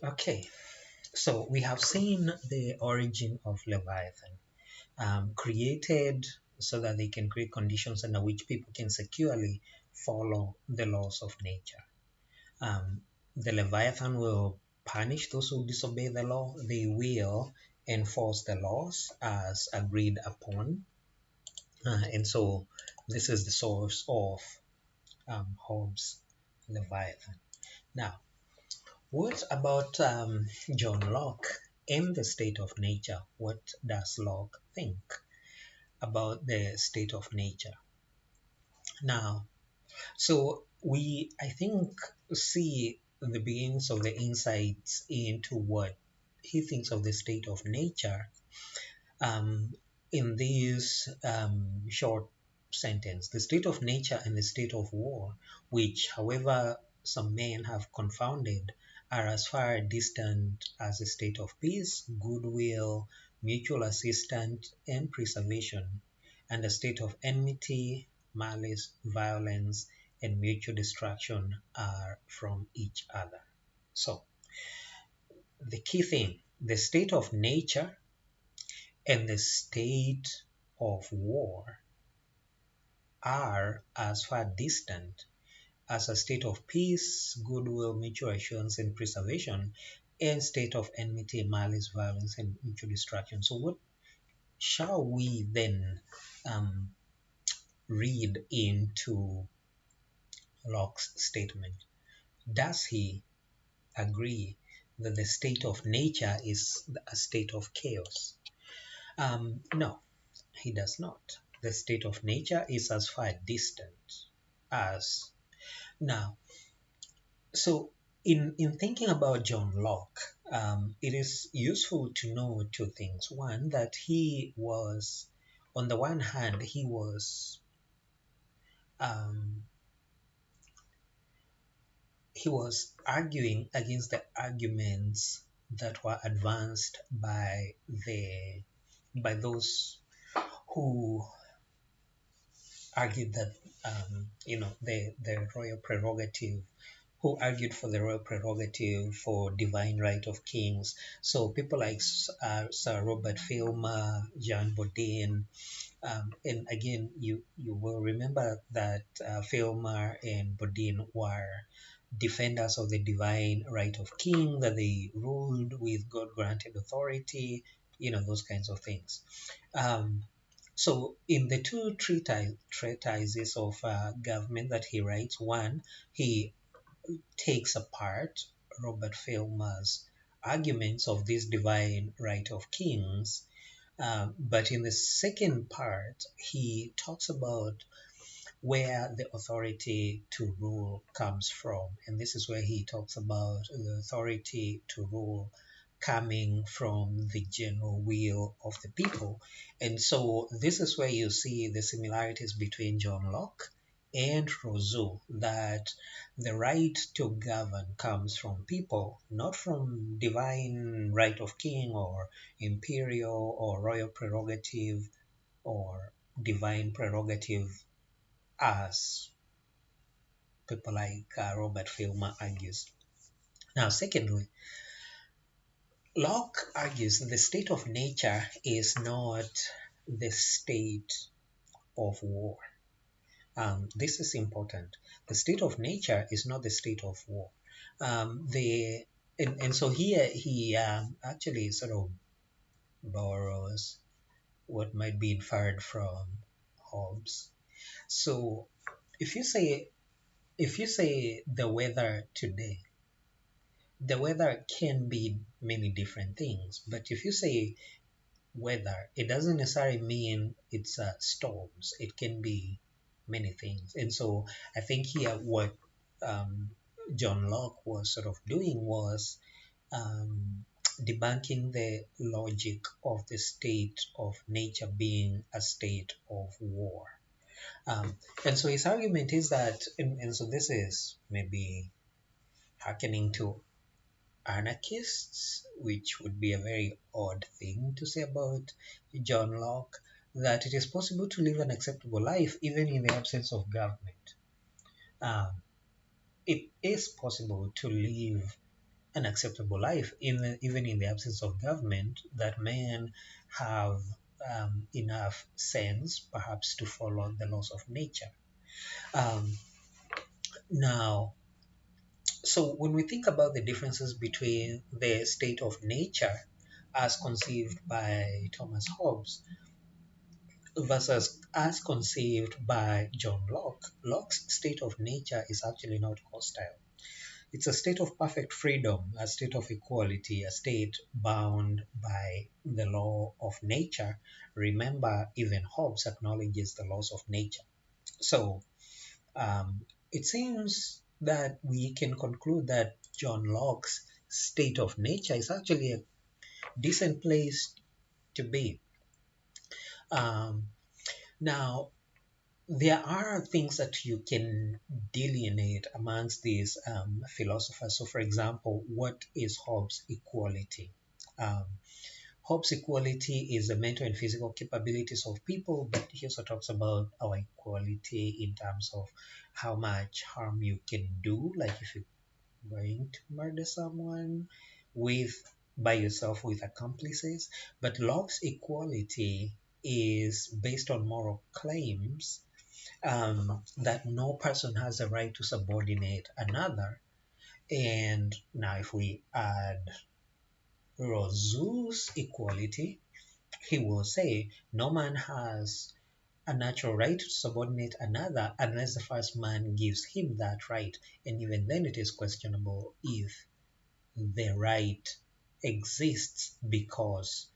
Okay, so we have seen the origin of Leviathan, created so that they can create conditions under which people can securely follow the laws of nature. Um, the Leviathan will punish those who disobey the law. They will enforce the laws as agreed upon. And so this is the source of Hobbes' Leviathan. Now, what about John Locke and the state of nature? What does Locke think about the state of nature? Now, so I think, see the beginnings of the insights into what he thinks of the state of nature um, in this short sentence. The state of nature and the state of war, which, however, some men have confounded, are as far distant as a state of peace, goodwill, mutual assistance, and preservation, and a state of enmity, malice, violence, and mutual destruction are from each other. So, the key thing, the state of nature and the state of war are as far distant as a state of peace, goodwill, mutual assurance, and preservation, and state of enmity, malice, violence, and mutual destruction. So, what shall we then um, read into Locke's statement? Does he agree that the state of nature is a state of chaos? No, he does not. The state of nature is as far distant as. Now, so in thinking about John Locke, it is useful to know two things. One, that he was, on the one hand, um, he was arguing against the arguments that were advanced by those who argued that the royal prerogative, who argued for the royal prerogative for divine right of kings. So people like Sir Robert Filmer, Jean Bodin, and again, you will remember that Filmer and Bodin were defenders of the divine right of king, that they ruled with God-granted authority, those kinds of things. Um, so in the two treatises of government that he writes, one, he takes apart Robert Filmer's arguments of this divine right of kings, but in the second part, he talks about where the authority to rule comes from. And this is where he talks about the authority to rule coming from the general will of the people. And so this is where you see the similarities between John Locke and Rousseau, that the right to govern comes from people, not from divine right of king or imperial or royal prerogative or divine prerogative, as people like Robert Filmer argues. Now, secondly, Locke argues that the state of nature is not the state of war. This is important. The state of nature is not the state of war. And so here he actually sort of borrows what might be inferred from Hobbes. So if you say the weather today, the weather can be many different things. But if you say weather, it doesn't necessarily mean it's storms. It can be many things. And so I think here what um, John Locke was sort of doing was um, debunking the logic of the state of nature being a state of war. And so his argument is that, and so this is maybe hearkening to anarchists, which would be a very odd thing to say about John Locke, that it is possible to live an acceptable life even in the absence of government. Um, it is possible to live an acceptable life, even in the absence of government, that men have enough sense perhaps to follow the laws of nature. Um, now, so when we think about the differences between the state of nature as conceived by Thomas Hobbes versus as conceived by John Locke, Locke's state of nature is actually not hostile. It's a state of perfect freedom, a state of equality, a state bound by the law of nature. Remember, even Hobbes acknowledges the laws of nature. So it seems that we can conclude that John Locke's state of nature is actually a decent place to be. Um, now, there are things that you can delineate amongst these philosophers. So, for example, what is Hobbes' equality? Um, Hobbes' equality is the mental and physical capabilities of people, but he also talks about our equality in terms of how much harm you can do, like if you're going to murder someone with by yourself with accomplices. But Locke's equality is based on moral claims that no person has a right to subordinate another. And now, if we add Rousseau's equality, he will say no man has a natural right to subordinate another unless the first man gives him that right. And even then, it is questionable if the right exists because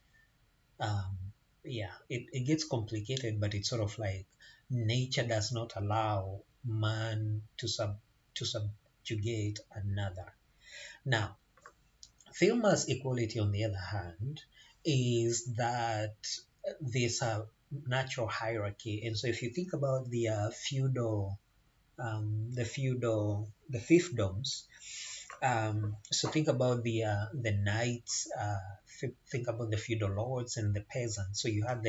um, yeah, it gets complicated, but it's sort of like nature does not allow man to subjugate another. Now, Filmer's equality, on the other hand, is that there's a natural hierarchy, and so if you think about the fiefdoms, so think about the knights, think about the feudal lords and the peasants. So you had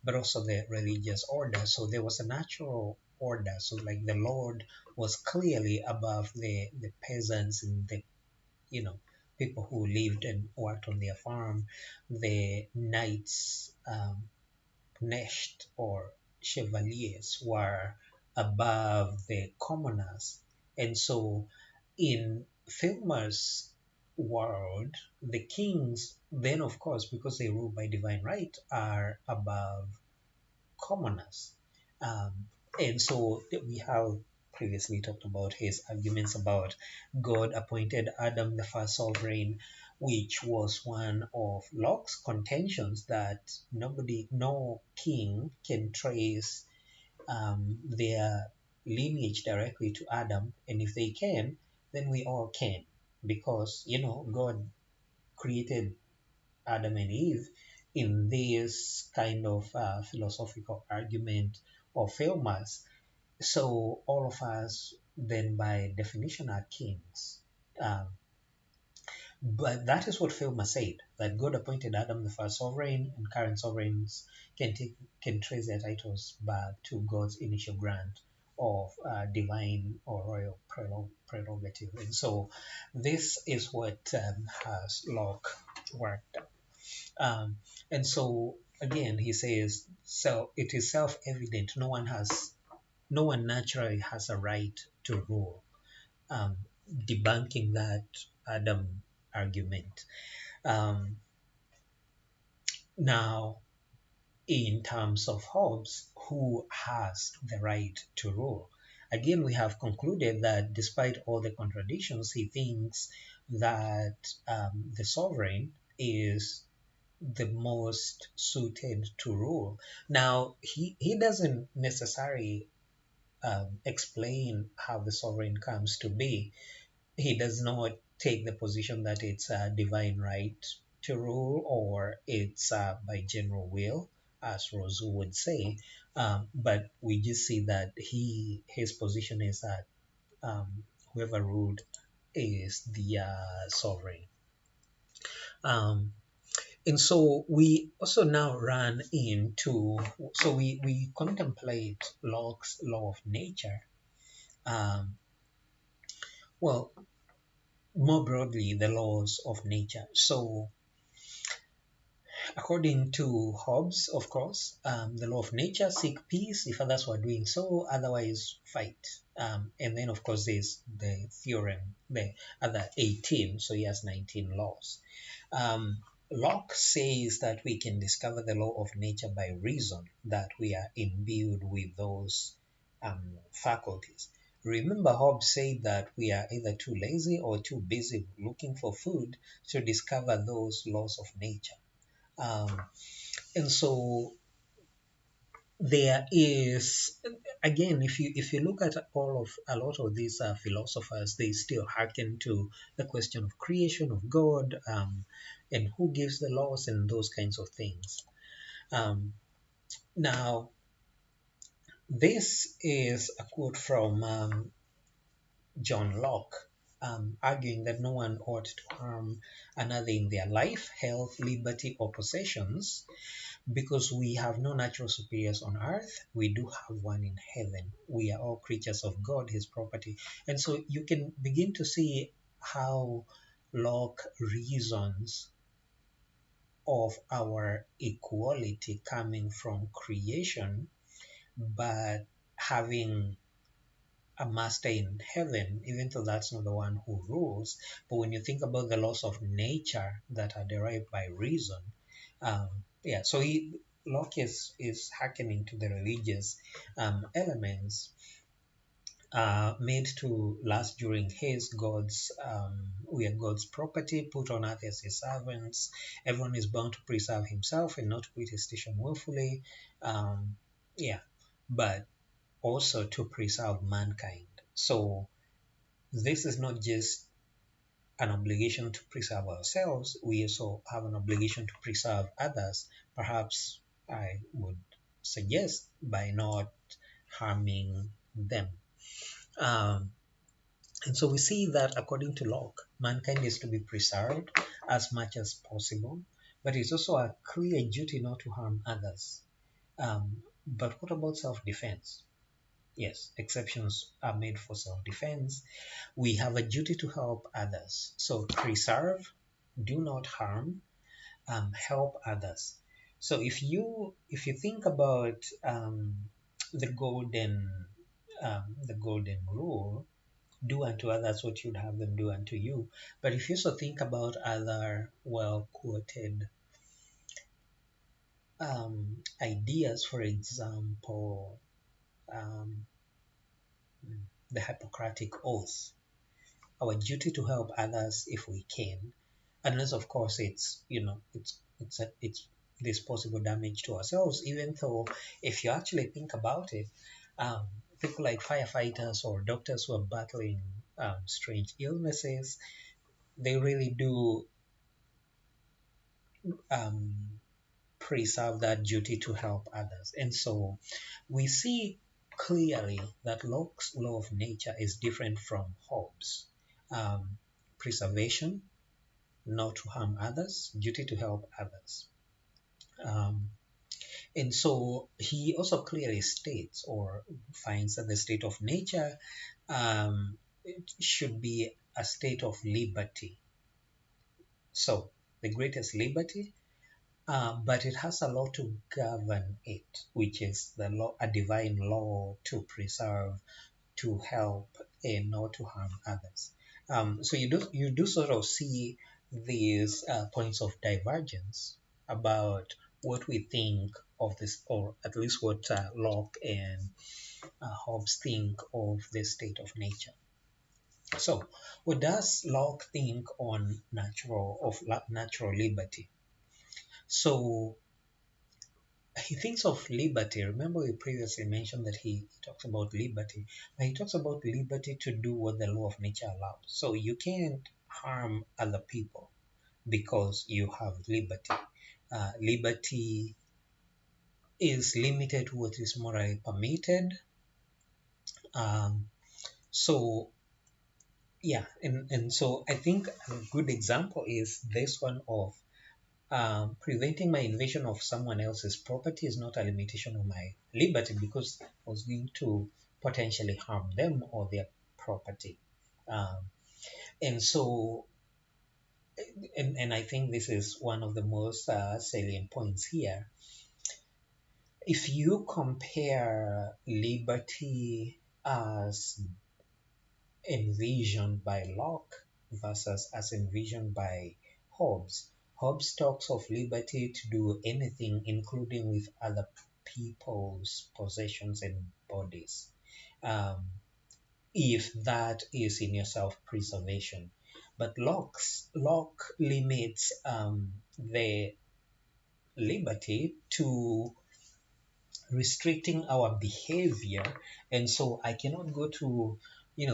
but also the religious order. So there was a natural order. So like the lord was clearly above the peasants and the people who lived and worked on their farm. The knights, knecht or chevaliers, were above the commoners. And so in Filmer's world, the kings, then of course, because they rule by divine right, are above commoners. Um, and so we have previously talked about his arguments about God appointed Adam the first sovereign, which was one of Locke's contentions that no king can trace their lineage directly to Adam, and if they can, then we all can, because God created Adam and Eve in this kind of philosophical argument of Filmer's. So all of us then, by definition, are kings. Um, but that is what Filmer said, that God appointed Adam the first sovereign, and current sovereigns can trace their titles back to God's initial grant of divine or royal prerogative. And so this is what has Locke worked out. And so again, he says, so it is self-evident no one naturally has a right to rule, um, debunking that Adam argument. Um, Now, in terms of Hobbes, who has the right to rule? Again, we have concluded that despite all the contradictions, he thinks that the sovereign is the most suited to rule. Now, he doesn't necessarily explain how the sovereign comes to be. He does not take the position that it's a divine right to rule or it's by general will, as Rousseau would say. But we just see that his position is that whoever ruled is the sovereign. Um, and so we also now run into, so we contemplate Locke's law of nature. Um, well, more broadly, the laws of nature. So according to Hobbes, of course, the law of nature: seek peace if others were doing so, otherwise fight. And then, of course, there's the theorem, the other 18, so he has 19 laws. Locke says that we can discover the law of nature by reason, that we are imbued with those faculties. Remember, Hobbes said that we are either too lazy or too busy looking for food to discover those laws of nature. Um, and so there is, again, if you look at all of a lot of these philosophers, they still hearken to the question of creation, of God, and who gives the laws and those kinds of things. Now, this is a quote from John Locke, arguing that no one ought to harm another in their life, health, liberty, or possessions, because we have no natural superiors on earth. We do have one in heaven. We are all creatures of God, his property. And so you can begin to see how Locke reasons of our equality coming from creation, but having a master in heaven, even though that's not the one who rules. But when you think about the laws of nature that are derived by reason, um, yeah, so Locke is hearkening to the religious elements made to last during his God's, we are God's property, put on earth as his servants. Everyone is bound to preserve himself and not to quit his station willfully. Yeah, but also to preserve mankind. So this is not just an obligation to preserve ourselves, we also have an obligation to preserve others. Perhaps I would suggest by not harming them. Um, and so we see that according to Locke, mankind is to be preserved as much as possible, but it's also a clear duty not to harm others. But what about self-defense? Yes, exceptions are made for self-defense. We have a duty to help others. So preserve, do not harm, help others. So if you think about the golden rule, do unto others what you'd have them do unto you. But if you also think about other well quoted ideas, for example, um, the Hippocratic Oath, our duty to help others if we can, unless of course it's this possible damage to ourselves. Even though, if you actually think about it, um, people like firefighters or doctors who are battling strange illnesses, they really do um, preserve that duty to help others. And so we see clearly that Locke's law of nature is different from Hobbes. Preservation, not to harm others, duty to help others. Um, and so he also clearly states or finds that the state of nature it should be a state of liberty. So the greatest liberty, but it has a law to govern it, which is the law, a divine law to preserve, to help, and not to harm others. So you do sort of see these points of divergence about what we think of this, or at least what Locke and Hobbes think of the state of nature. So, what does Locke think on natural liberty? So he thinks of liberty. Remember, we previously mentioned that he talks about liberty, but he talks about liberty to do what the law of nature allows. So you can't harm other people because you have liberty. Liberty is limited to what is morally permitted. Um, so yeah, and so I think a good example is this one of preventing my invasion of someone else's property is not a limitation of my liberty, because I was going to potentially harm them or their property. Um, And so, and I think this is one of the most salient points here. If you compare liberty as envisioned by Locke versus as envisioned by Hobbes, Hobbes talks of liberty to do anything, including with other people's possessions and bodies, um, if that is in your self-preservation. But Locke limits the liberty to restricting our behavior. And so I cannot go to,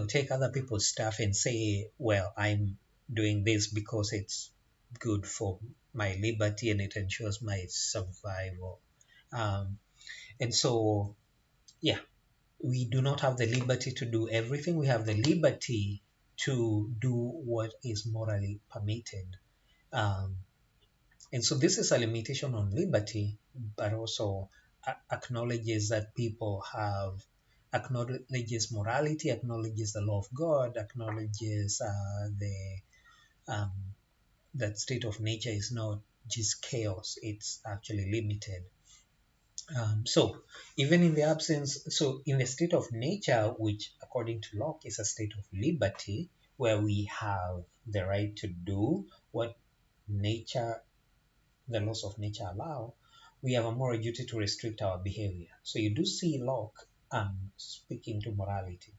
take other people's stuff and say, well, I'm doing this because it's good for my liberty and it ensures my survival. um, and so, yeah, we do not have the liberty to do everything. We have the liberty to do what is morally permitted. um, and so this is a limitation on liberty, but also acknowledges that people have, acknowledges morality, acknowledges the law of God, acknowledges um, that state of nature is not just chaos, it's actually limited. So even in the absence, so in the state of nature, which according to Locke is a state of liberty, where we have the right to do what nature, the laws of nature allow, we have a moral duty to restrict our behavior. So you do see Locke speaking to morality.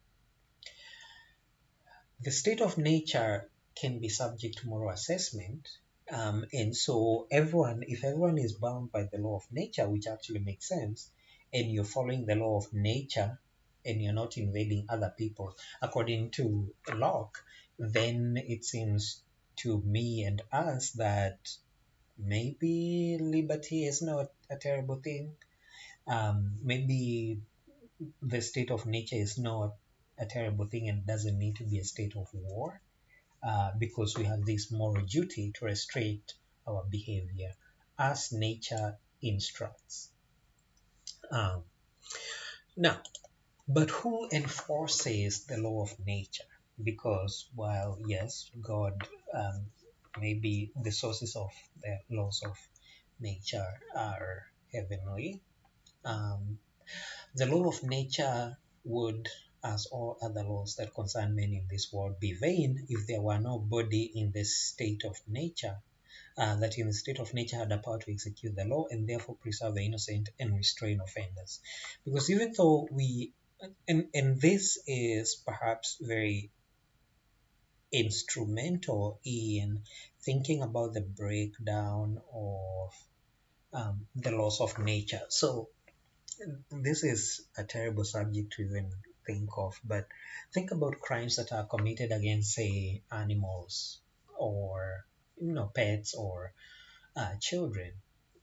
The state of nature can be subject to moral assessment. And so if everyone is bound by the law of nature, which actually makes sense, and you're following the law of nature and you're not invading other people, according to Locke, then it seems to me and us that maybe liberty is not a terrible thing. Maybe the state of nature is not a terrible thing and doesn't need to be a state of war, because we have this moral duty to restrict our behavior as nature instructs. Um, Now, but who enforces the law of nature? Because while, yes, God may be the sources of the laws of nature are heavenly, um, the law of nature would, as all other laws that concern men in this world, be vain if there were no body in the state of nature, that in the state of nature had the power to execute the law and therefore preserve the innocent and restrain offenders. Because even though and this is perhaps very instrumental in thinking about the breakdown of the laws of nature. So this is a terrible subject to even think of, but think about crimes that are committed against, say, animals or pets or children.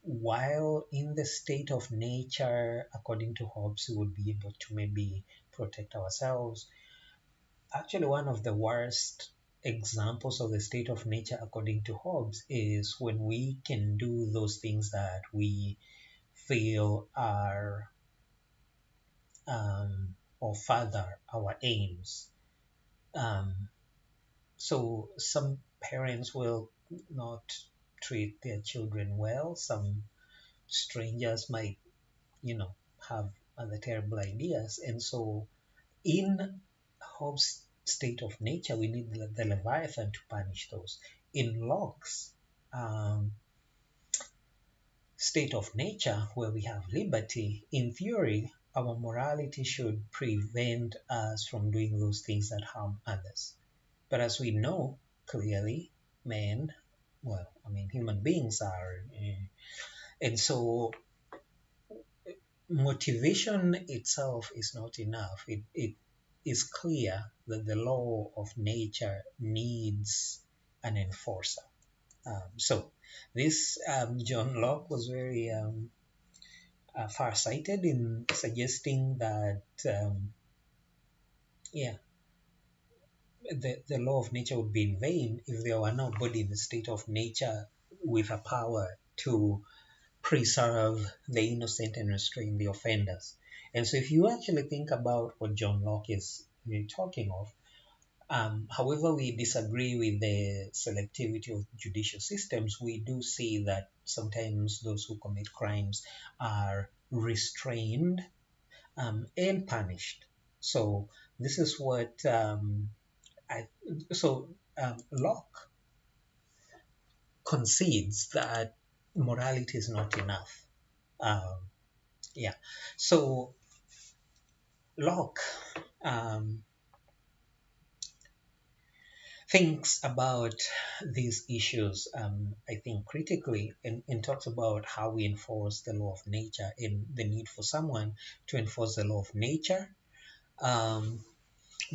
While in the state of nature, according to Hobbes, we would be able to maybe protect ourselves. Actually, one of the worst examples of the state of nature, according to Hobbes, is when we can do those things that we feel are or further our aims. Um, so some parents will not treat their children well. Some strangers might, have other terrible ideas. And so in Hobbes' state of nature, we need the Leviathan to punish those. In Locke's state of nature, where we have liberty, in theory, our morality should prevent us from doing those things that harm others. But as we know clearly, men, well, I mean, human beings are, and so motivation itself is not enough. It is clear that the law of nature needs an enforcer. So this John Locke was very far-sighted in suggesting that, yeah, the law of nature would be in vain if there were nobody in the state of nature with a power to preserve the innocent and restrain the offenders. And so if you actually think about what John Locke is really talking of, However, we disagree with the selectivity of judicial systems. We do see that sometimes those who commit crimes are restrained and punished. So this is what I so Locke concedes that morality is not enough. Um, yeah. So Locke um, thinks about these issues, I think, critically, and talks about how we enforce the law of nature and the need for someone to enforce the law of nature. Um,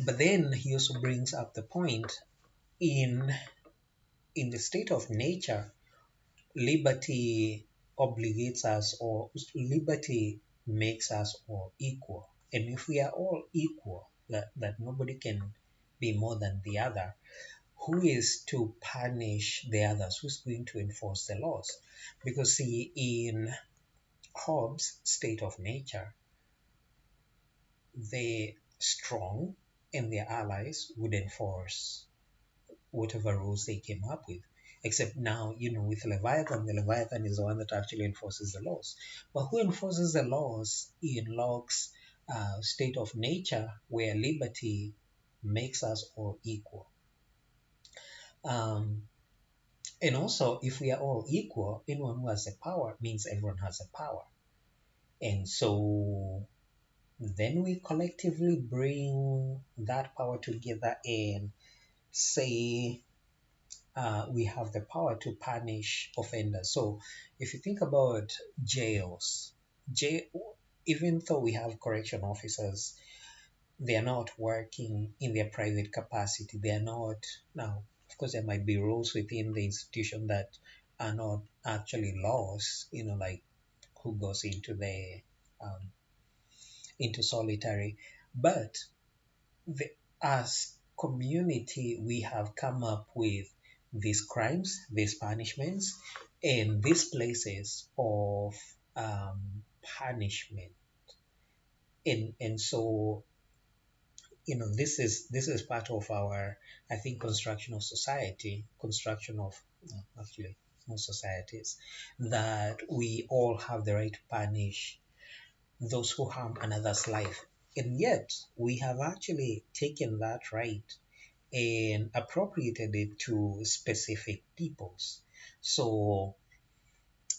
but then he also brings up the point in in the state of nature, liberty obligates us, or liberty makes us all equal. And if we are all equal, that nobody can be more than the other, who is to punish the others? Who's going to enforce the laws? Because, see, in Hobbes' state of nature, the strong and their allies would enforce whatever rules they came up with. Except now, with Leviathan, the Leviathan is the one that actually enforces the laws. But who enforces the laws in Locke's state of nature, where liberty makes us all equal? Um, and also, if we are all equal, anyone who has the power means everyone has the power. And so then we collectively bring that power together and say, we have the power to punish offenders. So if you think about jails, jail, even though we have correction officers, they are not working in their private capacity. They are not, now, of course, there might be rules within the institution that are not actually laws, like who goes um, into solitary. But the, as community, we have come up with these crimes, these punishments, and these places of punishment. And so, this is part of our, I think, construction of society, construction of, actually, most societies, that we all have the right to punish those who harm another's life. And yet, we have actually taken that right and appropriated it to specific peoples. So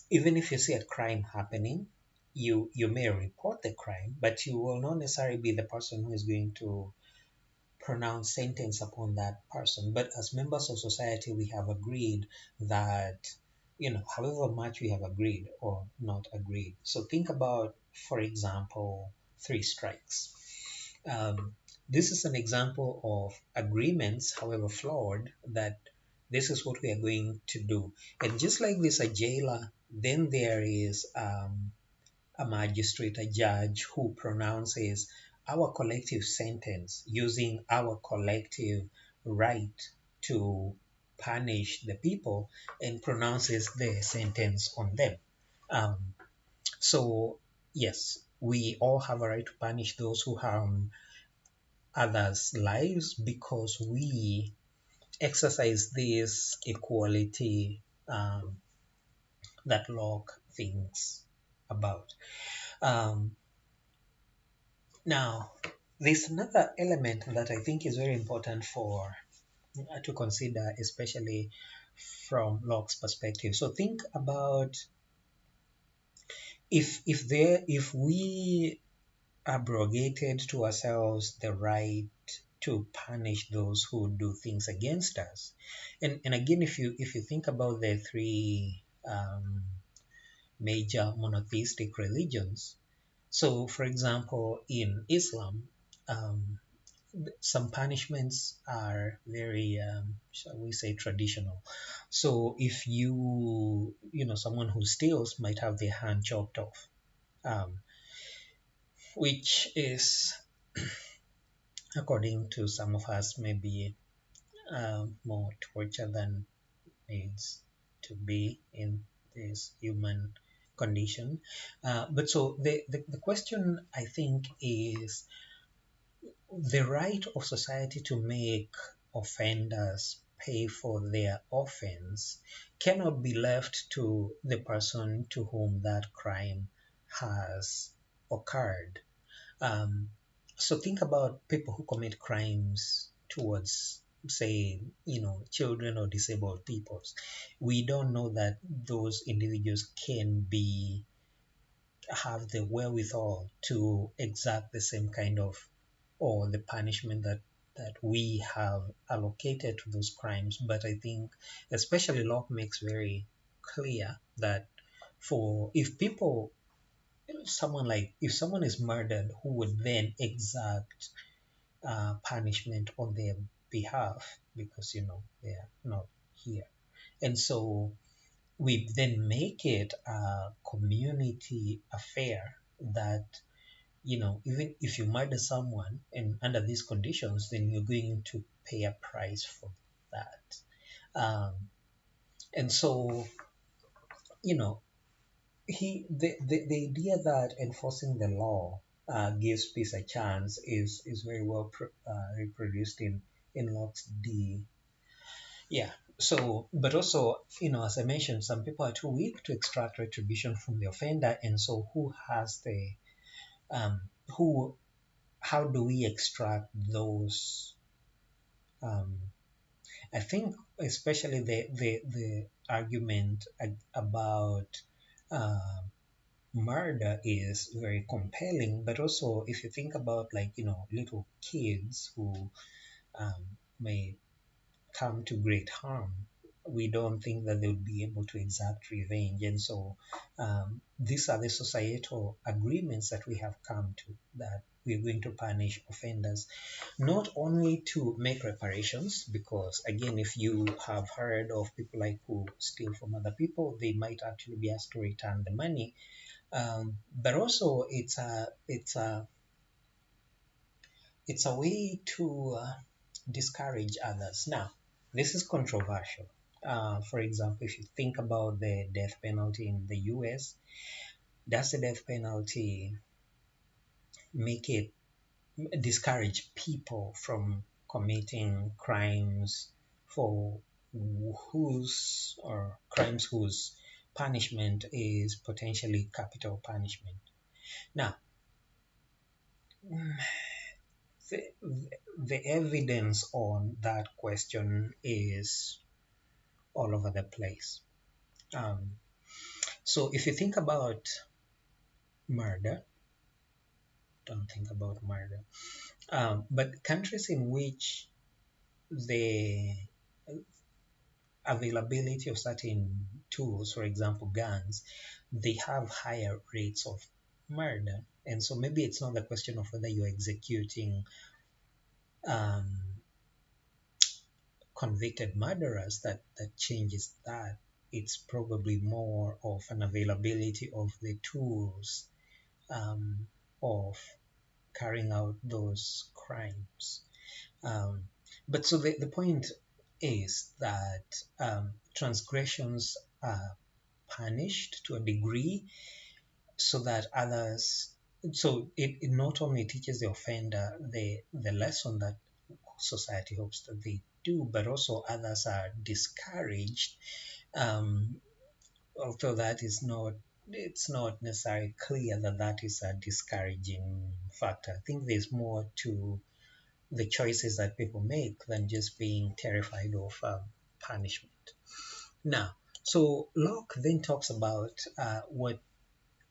even if you see a crime happening, you may report the crime, but you will not necessarily be the person who is going to pronounce sentence upon that person. But as members of society, we have agreed that, however much we have agreed or not agreed. So think about, for example, three strikes. Um, this is an example of agreements, however flawed, that this is what we are going to do. And just like there's a jailer, then there is a magistrate, a judge who pronounces our collective sentence using our collective right to punish the people and pronounces the sentence on them. Um, so, yes, we all have a right to punish those who harm others' lives because we exercise this equality that Locke thinks about. Um, Now, there's another element that I think is very important for to consider, especially from Locke's perspective. So think about if we abrogated to ourselves the right to punish those who do things against us. And again, if you think about the three major monotheistic religions, so for example, in Islam, um, some punishments are very, shall we say, traditional. So if someone who steals might have their hand chopped off, um, which is, according to some of us, maybe more torture than needs to be in this human condition. But so the question, I think, is the right of society to make offenders pay for their offense cannot be left to the person to whom that crime has occurred. Um, so think about people who commit crimes towards, say, children or disabled peoples. We don't know that those individuals can be have the wherewithal to exact the same kind of or the punishment that we have allocated to those crimes. But I think especially Locke makes very clear that for if someone is murdered, who would then exact punishment on their behalf because they are not here. And so we then make it a community affair that even if you murder someone and under these conditions, then you're going to pay a price for that. And so you know the idea that enforcing the law gives peace a chance is very well reproduced in Locke's D. Yeah. So, but also, as I mentioned, some people are too weak to extract retribution from the offender, and so who has the um, who? How do we extract those? Um, I think, especially the argument about uh, murder is very compelling, but also if you think about little kids who um, may come to great harm, we don't think that they would be able to exact revenge. And so these are the societal agreements that we have come to, that we're going to punish offenders, not only to make reparations, because again, if you have heard of people like who steal from other people, they might actually be asked to return the money. But also it's a way to discourage others. Now, this is controversial. For example, if you think about the death penalty in the US, does the death penalty make it discourage people from committing crimes for whose punishment is potentially capital punishment? Now, the, the evidence on that question is all over the place. Um, so if you think about murder, don't think about murder. But countries in which the availability of certain tools, for example, guns, they have higher rates of murder. And so maybe it's not the question of whether you're executing um, convicted murderers that changes that. It's probably more of an availability of the tools of carrying out those crimes. Um, but so the point is that transgressions are punished to a degree so that others, so it not only teaches the offender the lesson that society hopes that they do, but also others are discouraged. Um, Although that is not, it's not necessarily clear that that is a discouraging factor. I think there's more to the choices that people make than just being terrified of punishment. Now, so Locke then talks about what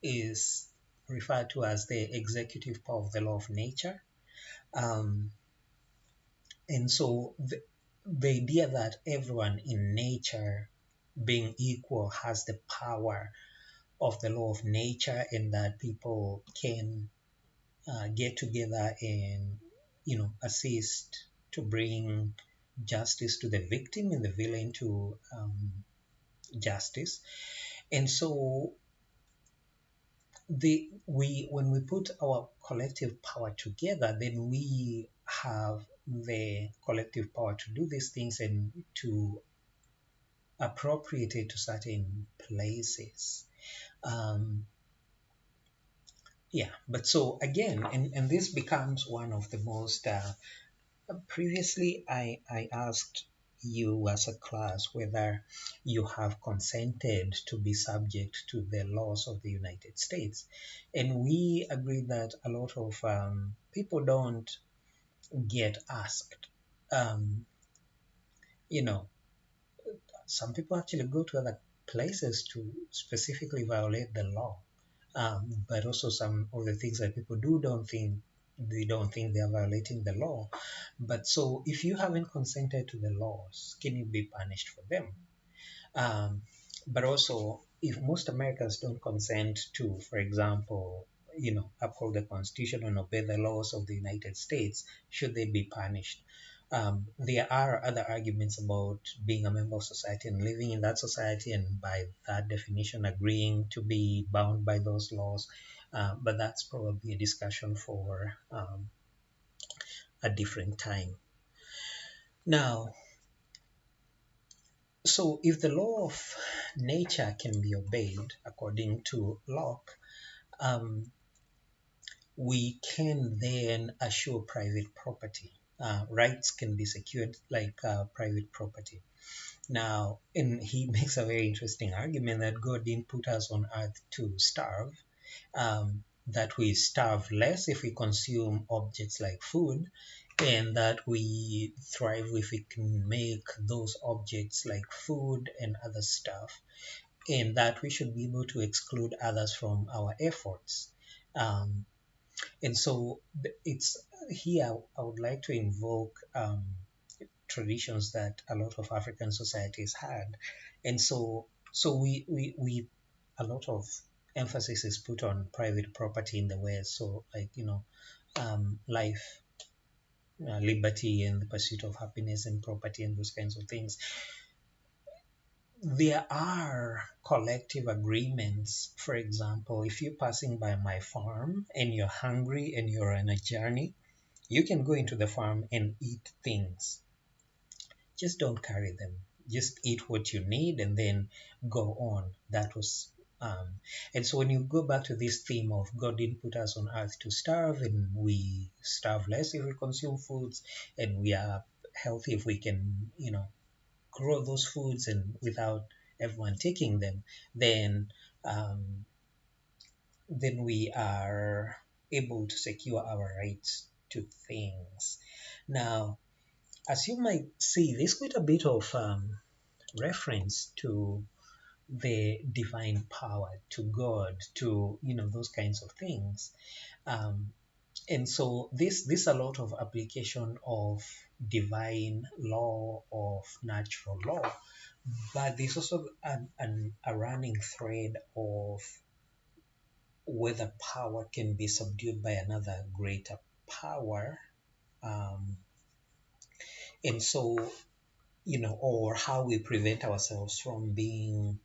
is referred to as the executive power of the law of nature. Um, and so the idea that everyone in nature being equal has the power of the law of nature, and that people can get together and assist to bring justice to the victim and the villain to justice. And so when we put our collective power together, then we have the collective power to do these things and to appropriate it to certain places. Um, Yeah, but so again, and this becomes one of the most previously, I asked you as a class whether you have consented to be subject to the laws of the United States. And we agreed that a lot of people don't get asked. Um, you know, some people actually go to other places to specifically violate the law. But also some of the things that people do don't think they are violating the law. But so if you haven't consented to the laws, can you be punished for them? Um, but also, if most Americans don't consent to, for example, uphold the Constitution and obey the laws of the United States, should they be punished? There are other arguments about being a member of society and living in that society, and by that definition, agreeing to be bound by those laws. But that's probably a discussion for a different time. Now, so if the law of nature can be obeyed, according to Locke, um, we can then assure private property. Rights can be secured like private property. Now, and he makes a very interesting argument that God didn't put us on earth to starve, that we starve less if we consume objects like food, and that we thrive if we can make those objects like food and other stuff, and that we should be able to exclude others from our efforts. Um, and so it's here I would like to invoke traditions that a lot of African societies had. And so we a lot of emphasis is put on private property in the West. So like, life, liberty, and the pursuit of happiness and property and those kinds of things. There are collective agreements. For example, if you're passing by my farm and you're hungry and you're on a journey, you can go into the farm and eat things. Just don't carry them. Just eat what you need and then go on. That was and so when you go back to this theme of God didn't put us on earth to starve, and we starve less if we consume foods, and we are healthy if we can, grow those foods and without everyone taking them, then um, then we are able to secure our rights to things. Now, as you might see, there's quite a bit of reference to the divine power, to God, to those kinds of things. Um, and so this a lot of application of divine law, of natural law, but there's also a running thread of whether power can be subdued by another greater power. Um, and so, or how we prevent ourselves from being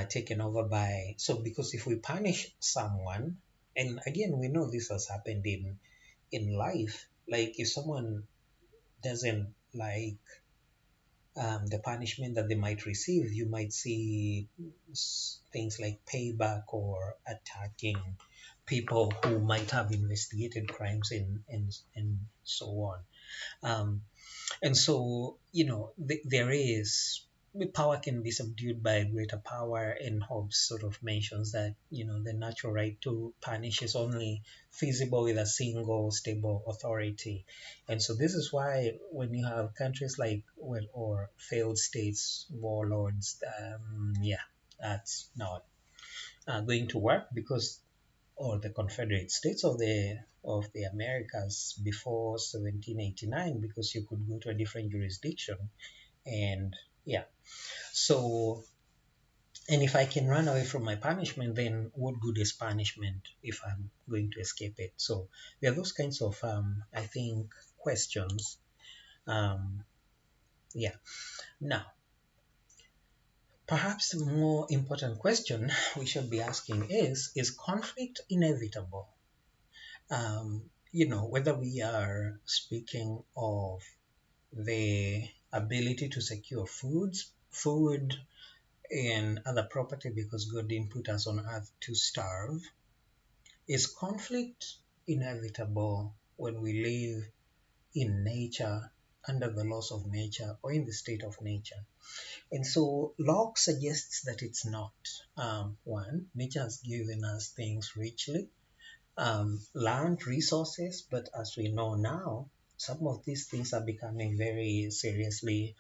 taken over by. So, because if we punish someone, and again, we know this has happened in life, like if someone doesn't like the punishment that they might receive, you might see things like payback or attacking people who might have investigated crimes and so on. Um, and so, there is power can be subdued by greater power, and Hobbes sort of mentions that, the natural right to punish is only feasible with a single stable authority. And so this is why when you have countries like, well, or failed states, warlords, yeah, that's not going to work, because or the Confederate States of the Americas before 1789, because you could go to a different jurisdiction, and yeah. So, and if I can run away from my punishment, then what good is punishment if I'm going to escape it? So there are those kinds of I think questions. Um, yeah. Now, perhaps the more important question we should be asking is conflict inevitable? Whether we are speaking of the ability to secure food and other property because God didn't put us on earth to starve, Is conflict inevitable when we live in nature, under the laws of nature, or in the state of nature? And so Locke suggests that it's not. One, nature has given us things richly, land, resources, but as we know now, some of these things are becoming very seriously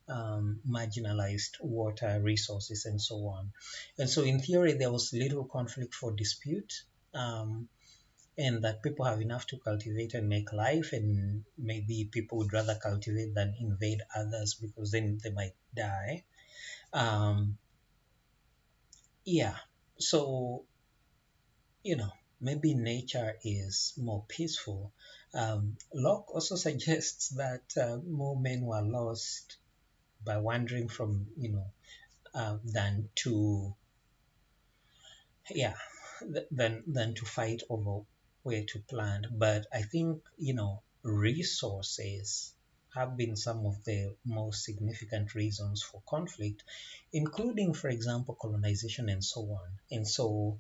marginalized: water, resources, and so on. And so, in theory, there was little conflict for dispute, and that people have enough to cultivate and make life, and maybe people would rather cultivate than invade others because then they might die. Um, yeah, so maybe nature is more peaceful. Locke also suggests that more men were lost by wandering from, than to, yeah, than to fight over where to plant. But I think, resources have been some of the most significant reasons for conflict, including, for example, colonization and so on. And so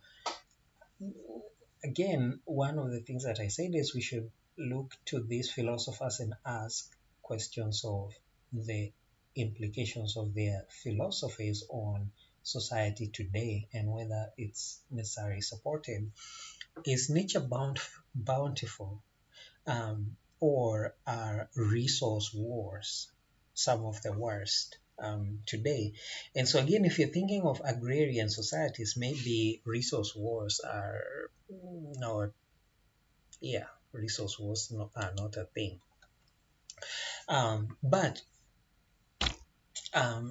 again, one of the things that I said is we should look to these philosophers and ask questions of the implications of their philosophies on society today and whether it's necessarily supported. Is nature bountiful, or are resource wars some of the worst today? And so, again, if you're thinking of agrarian societies, maybe resource wars are not, yeah, resource wars are not a thing. But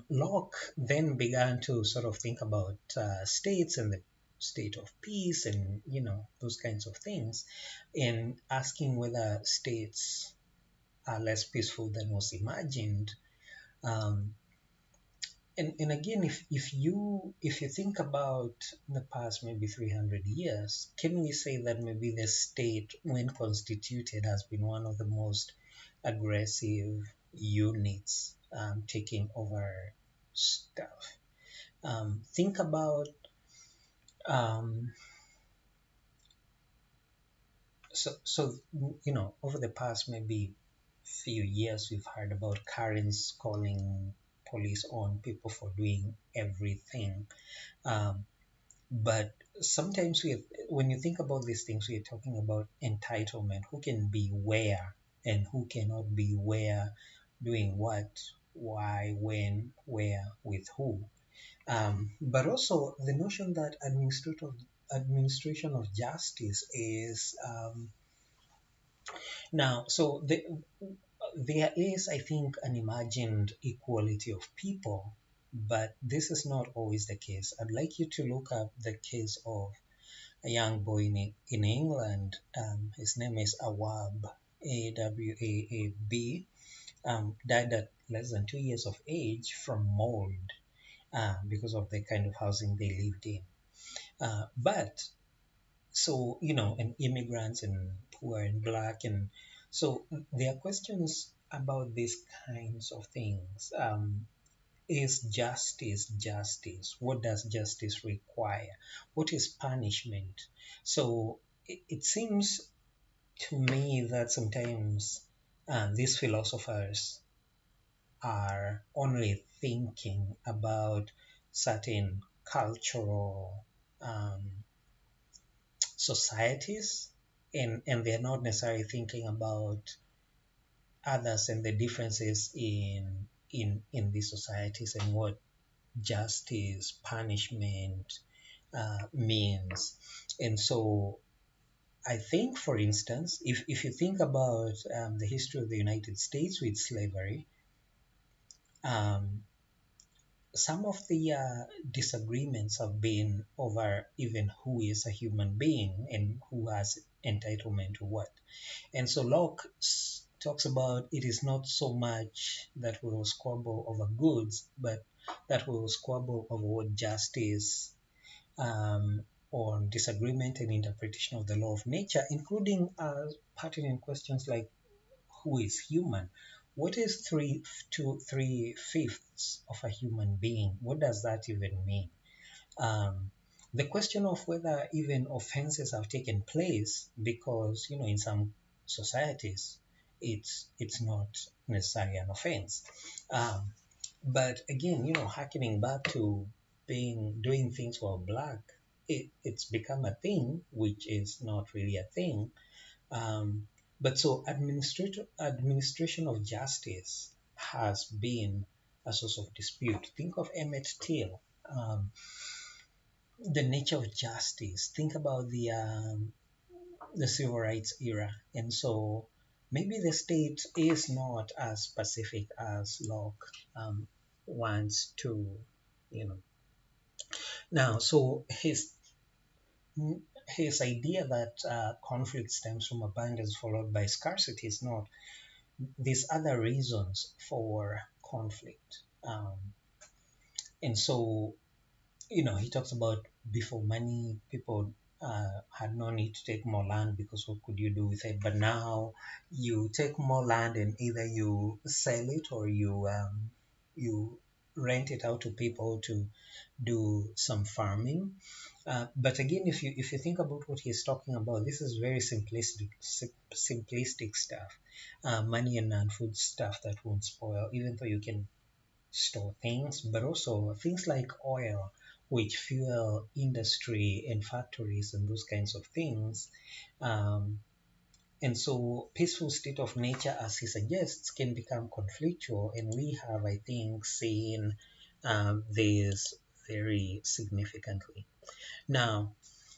Locke then began to sort of think about states and the state of peace and, those kinds of things, in asking whether states are less peaceful than was imagined. Um, and again, if you think about the past maybe 300 years, can we say that maybe the state, when constituted, has been one of the most aggressive units, taking over stuff? Think about, um, over the past maybe few years, we've heard about Karens calling police on people for doing everything. Um, but sometimes when you think about these things, we are talking about entitlement: who can be where and who cannot be where, doing what, why, when, where, with who. But also the notion that administration of justice is, now, so there is, I think, an imagined equality of people, but this is not always the case. I'd like you to look up the case of a young boy in England. His name is Awab, Awaab, died at less than 2 years of age from mold, because of the kind of housing they lived in. But so, and immigrants and poor and black, and so there are questions about these kinds of things. Is justice? What does justice require? What is punishment? So it seems to me that sometimes these philosophers are only thinking about certain cultural, societies, and they're not necessarily thinking about others and the differences in these societies and what justice, punishment, means. And so I think, for instance, if you think about the history of the United States with slavery, um, some of the disagreements have been over even who is a human being and who has entitlement to what. And so Locke talks about it is not so much that we will squabble over goods, but that we will squabble over what justice, on disagreement and interpretation of the law of nature, including pertinent questions like who is human? What is 3/5 of a human being? What does that even mean? Um, The question of whether even offenses have taken place, because in some societies it's not necessarily an offense. Um, but again, harkening back to being doing things while black, it's become a thing which is not really a thing. Um, but so administration of justice has been a source of dispute. Think of Emmett Till. The nature of justice. Think about the civil rights era, and so maybe the state is not as specific as Locke wants to, you know. Now, so his idea that conflict stems from abundance followed by scarcity is not. These other reasons for conflict, and so he talks about before money, people had no need to take more land because what could you do with it? But now you take more land and either you sell it or you rent it out to people to do some farming. But again, if you think about what he's talking about, this is very simplistic stuff, money and non-food stuff that won't spoil, even though you can store things, but also things like oil, which fuel industry and factories and those kinds of things. Um, and so, peaceful state of nature, as he suggests, can become conflictual, and we have, I think, seen this very significantly. Now,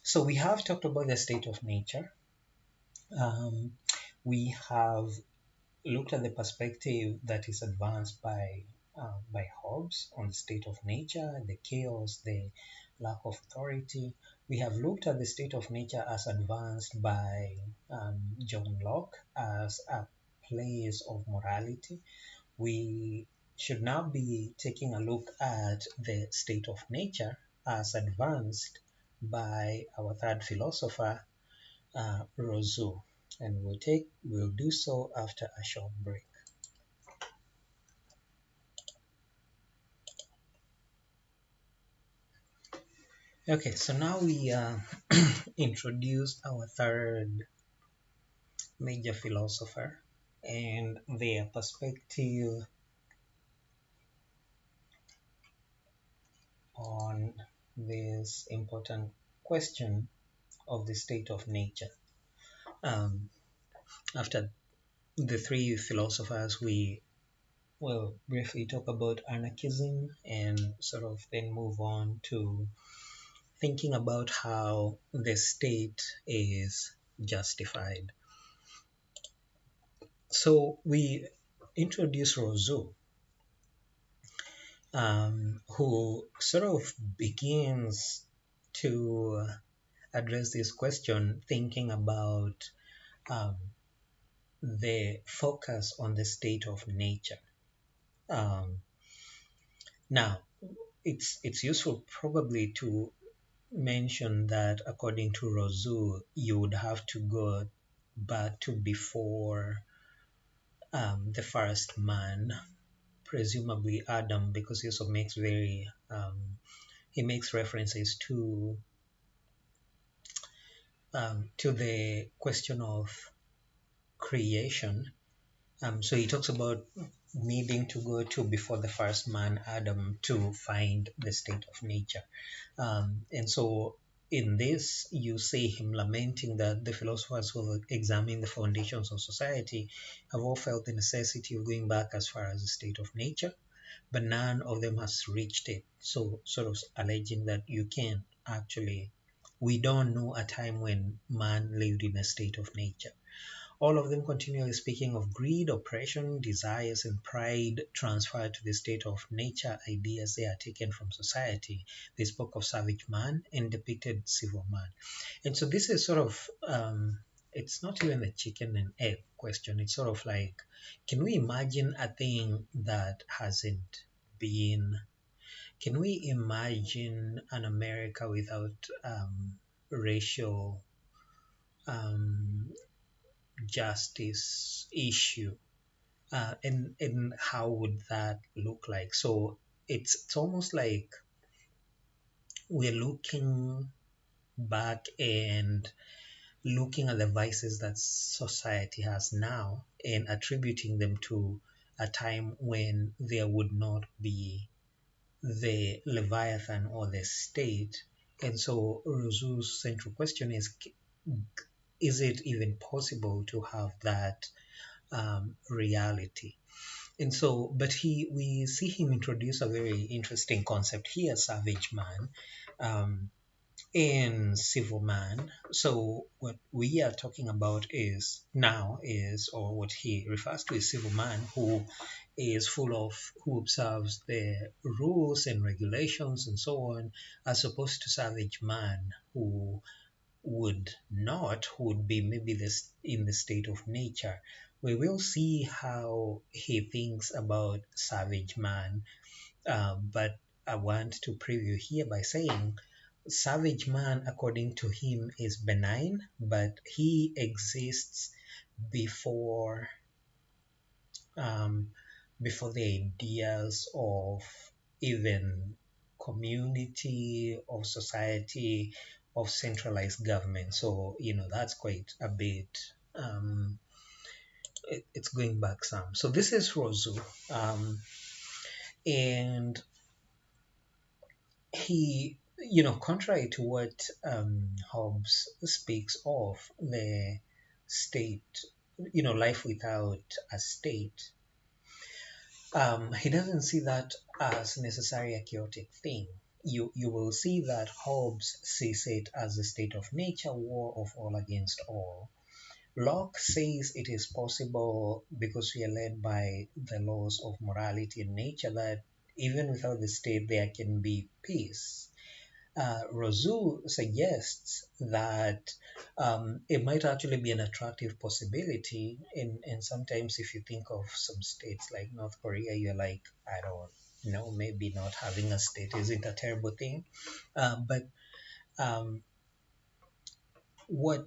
so we have talked about the state of nature. Um, we have looked at the perspective that is advanced by Hobbes on the state of nature, the chaos, the lack of authority. We have looked at the state of nature as advanced by John Locke as a place of morality. We should now be taking a look at the state of nature as advanced by our third philosopher, Rousseau, and we'll do so after a short break. Okay, so now we introduce our third major philosopher and their perspective on this important question of the state of nature. Um, After the three philosophers, we will briefly talk about anarchism and sort of then move on to thinking about how the state is justified. So we introduce Rousseau, who sort of begins to address this question, thinking about um, the focus on the state of nature. Um, Now, it's useful probably to mention that according to Rousseau, you would have to go back to before the first man, presumably Adam, because he also makes he makes references to the question of creation. So he talks about needing to go to before the first man, Adam, to find the state of nature. And so in this, you see him lamenting that the philosophers who examine the foundations of society have all felt the necessity of going back as far as the state of nature, but none of them has reached it. So, sort of alleging that you can actually, we don't know a time when man lived in a state of nature. All of them continually speaking of greed, oppression, desires, and pride transferred to the state of nature ideas they are taken from society. They spoke of savage man and depicted civil man. And so this is sort of, it's not even a chicken and egg question. It's sort of like, can we imagine a thing that hasn't been? Can we imagine an America without racial um, justice issue, and how would that look like? So it's almost like we're looking back and looking at the vices that society has now and attributing them to a time when there would not be the Leviathan or the state. And so Rousseau's central question is it even possible to have that reality? And so, but we see him introduce a very interesting concept here, savage man. In civil man. So what we are talking about is now is, or what he refers to as civil man, who is full of, who observes the rules and regulations and so on, as opposed to savage man who would not, who would be maybe this in the state of nature. We will see how he thinks about savage man, but I want to preview here by saying savage man, according to him, is benign, but he exists before um, before the ideas of even community, of society, of centralized government. So that's quite a bit. It's going back some. So this is Rousseau, and he, contrary to what Hobbes speaks of, the state, life without a state, he doesn't see that as necessarily a chaotic thing. You will see that Hobbes sees it as a state of nature, war of all against all. Locke says it is possible because we are led by the laws of morality and nature that even without the state there can be peace. Rousseau suggests that it might actually be an attractive possibility. And sometimes, if you think of some states like North Korea, you're like, I don't know, maybe not having a state isn't a terrible thing. But um, what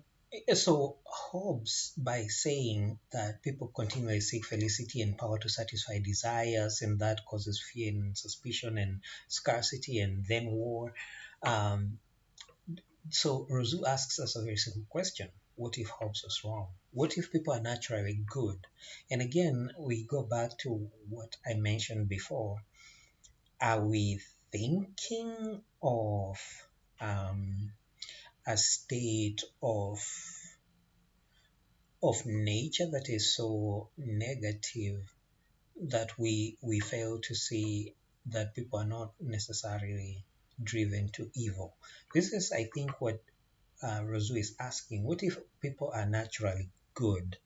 so Hobbes, by saying that people continually seek felicity and power to satisfy desires, and that causes fear and suspicion and scarcity and then war. Um, So Rousseau asks us a very simple question. What if Hobbes was wrong? What if people are naturally good? And again, we go back to what I mentioned before. Are we thinking of um, a state of nature that is so negative that we fail to see that people are not necessarily driven to evil? This is, I think, what Rousseau is asking, what if people are naturally good?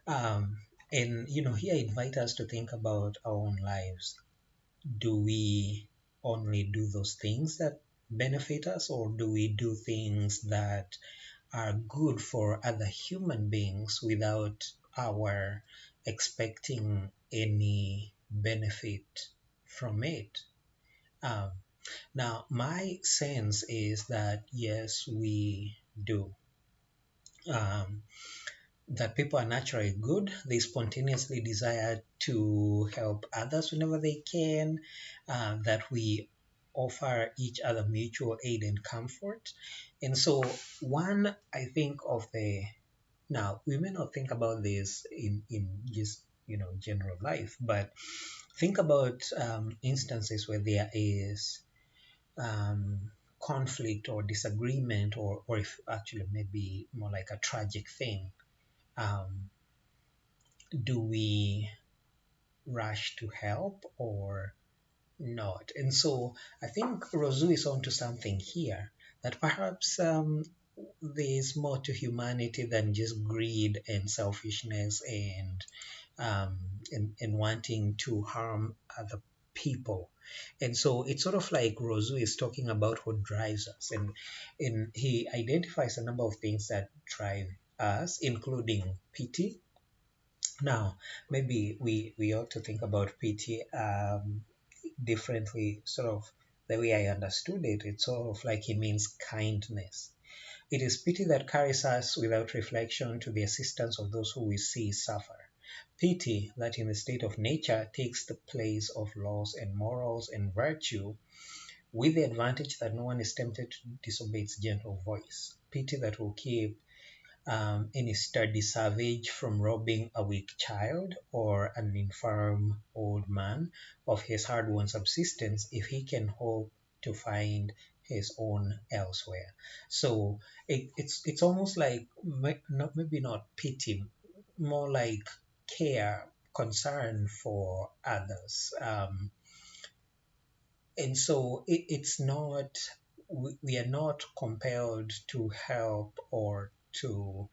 Um, and here I invite us to think about our own lives. Do we only do those things that benefit us, or do we do things that are good for other human beings without our expecting any benefit from it? Um, Now, my sense is that yes, we do. Um, that people are naturally good. They spontaneously desire to help others whenever they can, that we offer each other mutual aid and comfort. And so, one, I think of now, we may not think about this in just, general life, but think about instances where there is um, conflict or disagreement, or if actually maybe more like a tragic thing. um, do we rush to help or not? And so I think Rousseau is onto something here, that perhaps there's more to humanity than just greed and selfishness um, and wanting to harm other people. And so it's sort of like Rousseau is talking about what drives us, and he identifies a number of things that drive us, including pity. Now, maybe we ought to think about pity differently, sort of the way I understood it. It's sort of like it means kindness. It is pity that carries us without reflection to the assistance of those who we see suffer. Pity that in the state of nature takes the place of laws and morals and virtue, with the advantage that no one is tempted to disobey its gentle voice. Pity that will keep any sturdy savage from robbing a weak child or an infirm old man of his hard-won subsistence if he can hope to find his own elsewhere. So it's almost like not maybe not pity, more like care, concern for others. And so it's not, we are not compelled to help or to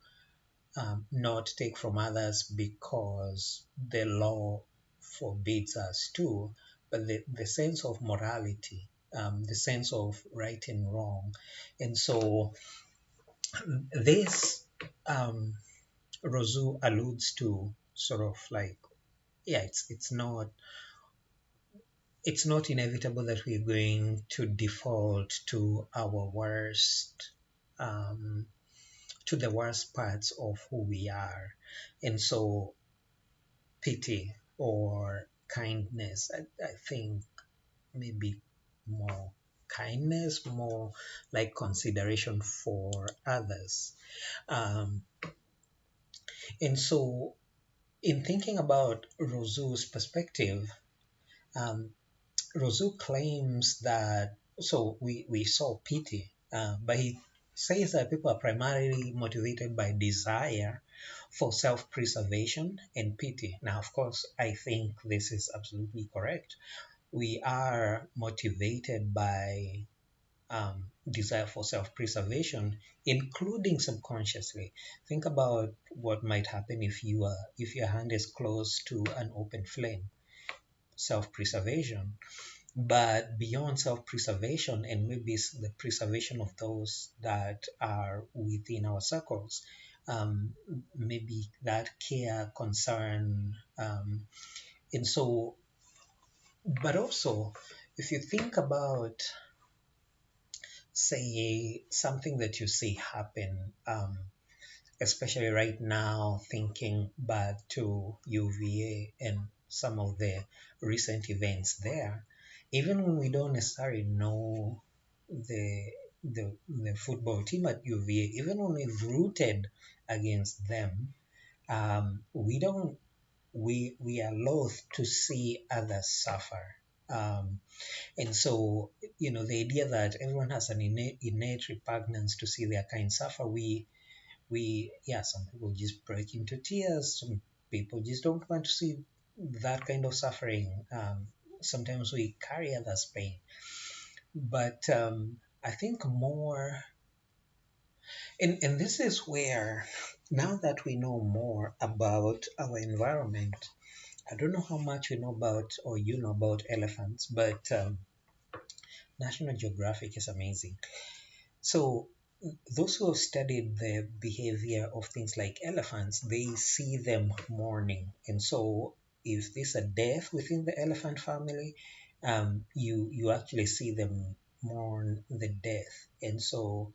not take from others because the law forbids us to, but the sense of morality, the sense of right and wrong. And so this Rousseau alludes to sort of like, yeah, it's not inevitable that we're going to default to our worst, um, to the worst parts of who we are. And so pity or kindness, I think maybe more kindness, more like consideration for others. Um, and so in thinking about Rousseau's perspective, um, Rousseau claims that, so we saw pity, but he says that people are primarily motivated by desire for self-preservation and pity. Now, of course, I think this is absolutely correct. We are motivated by desire for self-preservation, including subconsciously. Think about what might happen if your hand is close to an open flame. Self-preservation. But beyond self-preservation and maybe the preservation of those that are within our circles, maybe that care, concern, and so, but also, if you think about, say, something that you see happen, especially right now, thinking back to UVA and some of the recent events there, even when we don't necessarily know the football team at UVA, even when we've rooted against them, we don't we are loath to see others suffer. Um, and so, the idea that everyone has an innate repugnance to see their kind suffer, yeah, some people just break into tears, some people just don't want to see that kind of suffering. Sometimes we carry others' pain, but I think more, and this is where, now that we know more about our environment, I don't know how much we know about, or you know about elephants, but National Geographic is amazing. So those who have studied the behavior of things like elephants, they see them mourning. And so if there's a death within the elephant family, you actually see them mourn the death. And so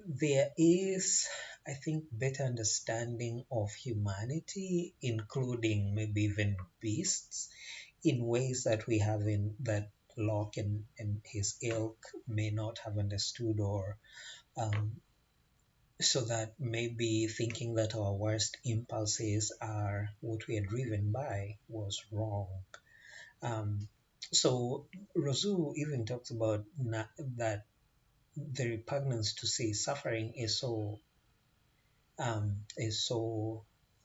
there is, I think, better understanding of humanity, including maybe even beasts, in ways that we have in that Locke and his ilk may not have understood, or so that maybe thinking that our worst impulses are what we are driven by was wrong. Um, so Rousseau even talks about that the repugnance to see suffering is so, I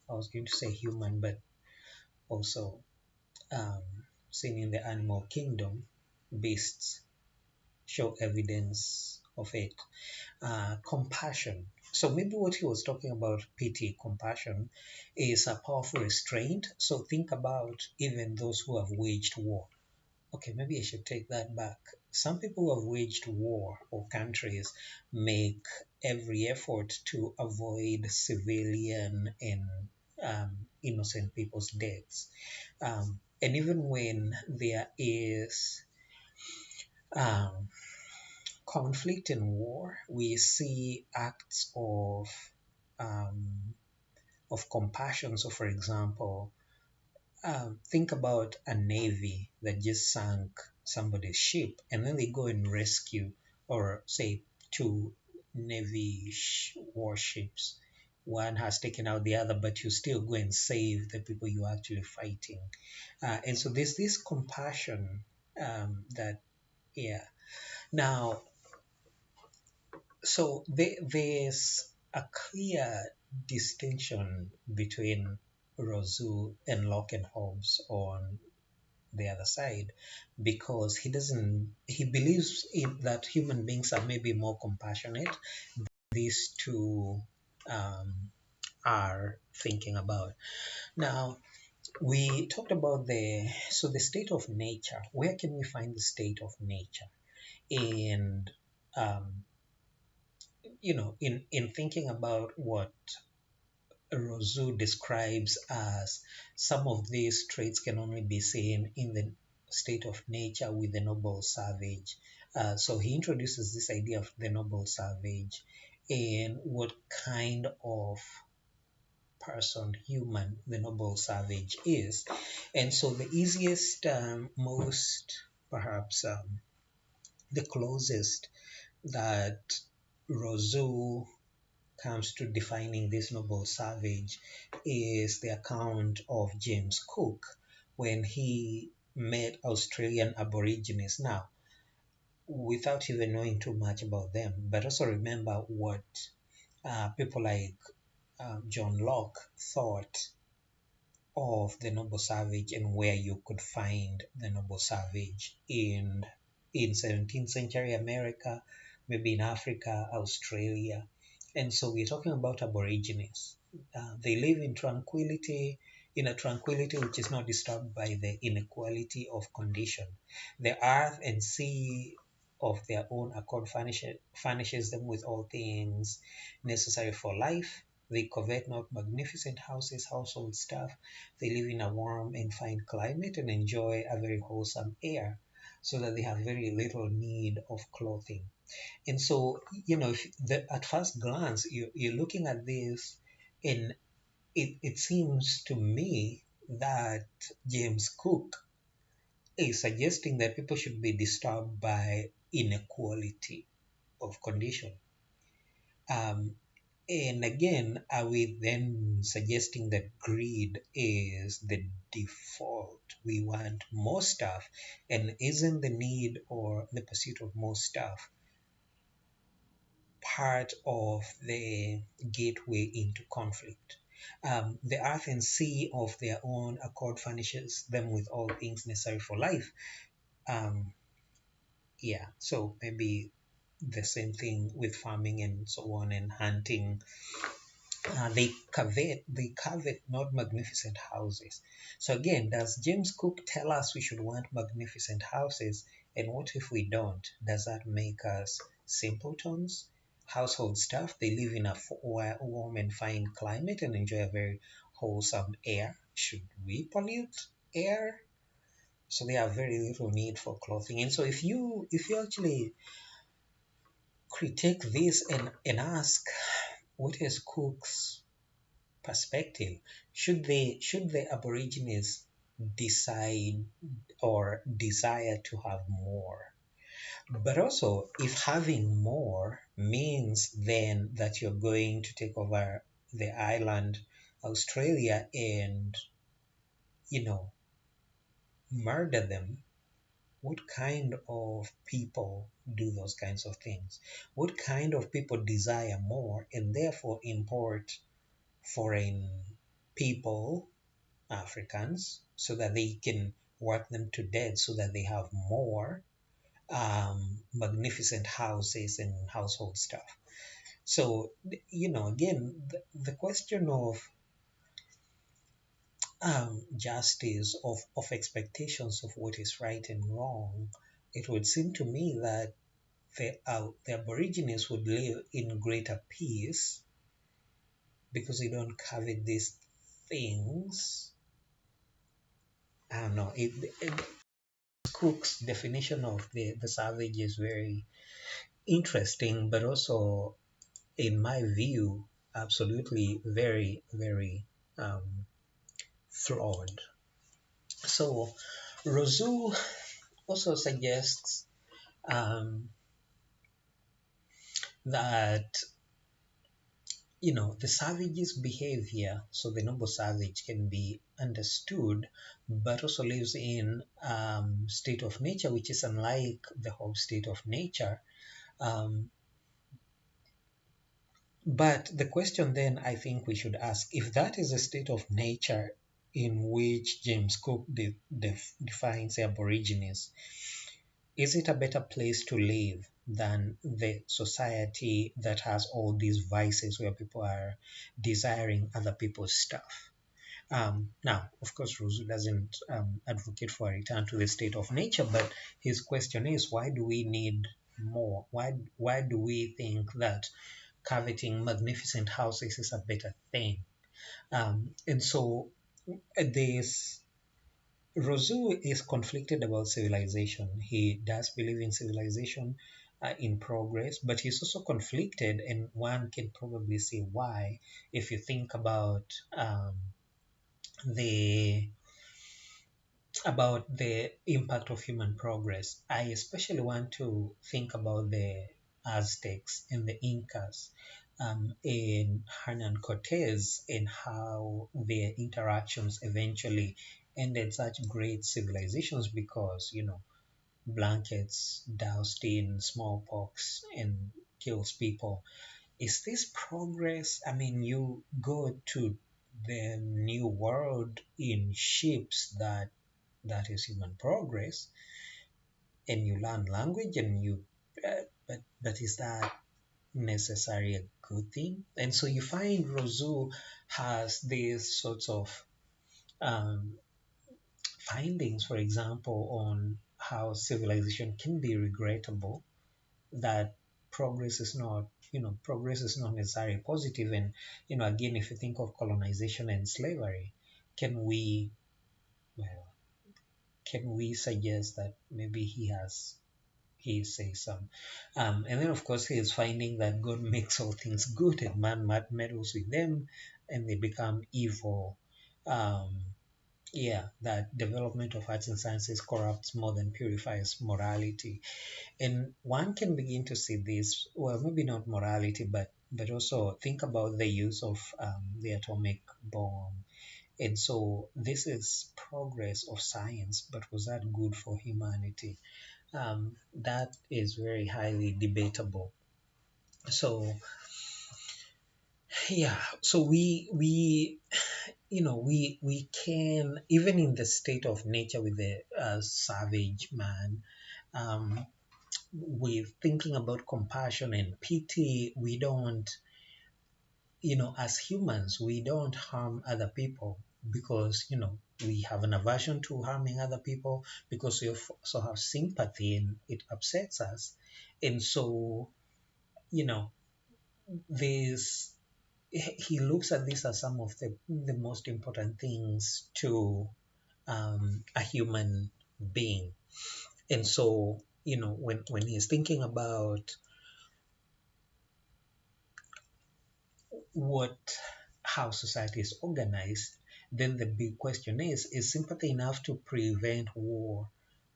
was going to say human, but also um, seen in the animal kingdom, beasts show evidence of it. Compassion. So maybe what he was talking about, pity, compassion, is a powerful restraint. So think about even those who have waged war. Okay, maybe I should take that back. Some people who have waged war, or countries, make every effort to avoid civilian and innocent people's deaths. And even when there is um, conflict and war, we see acts um, of compassion. So, for example, think about a navy that just sank somebody's ship, and then they go and rescue, or say, two navy warships. One has taken out the other, but you still go and save the people you're actually fighting. And so there's this compassion, that, yeah. Now, so there's a clear distinction between Rousseau and Locke and Hobbes on the other side, because he believes that human beings are maybe more compassionate. These two, um, are thinking about. Now, we talked about the state of nature. Where can we find the state of nature? And, um, in thinking about what Rousseau describes as, some of these traits can only be seen in the state of nature with the noble savage. So he introduces this idea of the noble savage and what kind of person, human, the noble savage is. And so the easiest, most perhaps, the closest that Rousseau comes to defining this noble savage is the account of James Cook when he met Australian Aborigines. Now, without even knowing too much about them, but also remember what people like John Locke thought of the noble savage and where you could find the noble savage in 17th century America, maybe in Africa, Australia. And so we're talking about Aborigines. They live in a tranquility which is not disturbed by the inequality of condition. The earth and sea of their own accord furnishes them with all things necessary for life. They covet not magnificent houses, household stuff. They live in a warm and fine climate and enjoy a very wholesome air, so that they have very little need of clothing. And so, at first glance, you're looking at this, and it seems to me that James Cook is suggesting that people should be disturbed by inequality of condition. And again, are we then suggesting that greed is the default? We want more stuff, and isn't the need or the pursuit of more stuff part of the gateway into conflict? The earth and sea of their own accord furnishes them with all things necessary for life. Um, yeah, so maybe the same thing with farming and so on, and hunting. They covet not magnificent houses. So again, does James Cook tell us we should want magnificent houses? And what if we don't? Does that make us simpletons? Household stuff, they live in a warm and fine climate and enjoy a very wholesome air. Should we pollute air? So they have very little need for clothing. And so if you actually critique this and ask, what is Cook's perspective? Should the Aborigines decide or desire to have more? But also, if having more means then that you're going to take over the island, Australia, and you know murder them, what kind of people do those kinds of things? What kind of people desire more and therefore import foreign people, Africans, so that they can work them to death, so that they have more magnificent houses and household stuff? So, again, the question of justice, of expectations of what is right and wrong, it would seem to me that the Aborigines would live in greater peace because they don't covet these things. I don't know. Cook's definition of the savage is very interesting, but also, in my view, absolutely very, very flawed. So, Rousseau also suggests um, that the savage's behavior, so the noble savage can be understood, but also lives in state of nature which is unlike the whole state of nature. um, but the question then I think we should ask, if that is a state of nature in which James Cook defines aborigines, is it a better place to live than the society that has all these vices where people are desiring other people's stuff? Now, of course, Rousseau doesn't advocate for a return to the state of nature, but his question is, why do we need more? Why do we think that coveting magnificent houses is a better thing? And so this Rousseau is conflicted about civilization. He does believe in civilization in progress, but he's also conflicted, and one can probably see why if you think the the impact of human progress. I especially want to think about the Aztecs and the Incas in Hernan Cortez and how their interactions eventually ended such great civilizations because, blankets doused in smallpox and kills people. Is this progress? I mean, you go to the new world in ships that is human progress, and you learn language and you but is that necessarily a good thing? And so you find Rousseau has these sorts of um, findings, for example, on how civilization can be regrettable, that progress is not necessarily positive. And again, if you think of colonization and slavery, can we well can we suggest that maybe he says some. And then, of course, he is finding that God makes all things good and man meddles with them and they become evil. Um, yeah, that development of arts and sciences corrupts more than purifies morality. And one can begin to see this, well, maybe not morality, but also think about the use of the atomic bomb. And so this is progress of science, but was that good for humanity? That is very highly debatable. So yeah, so we can, even in the state of nature with the savage man, um, with thinking about compassion and pity, we don't, as humans, we don't harm other people because, we have an aversion to harming other people because we also have sympathy and it upsets us. And so, you know, this he looks at this as some of the most important things to a human being. And so, when he's thinking about what how society is organized, then the big question is sympathy enough to prevent war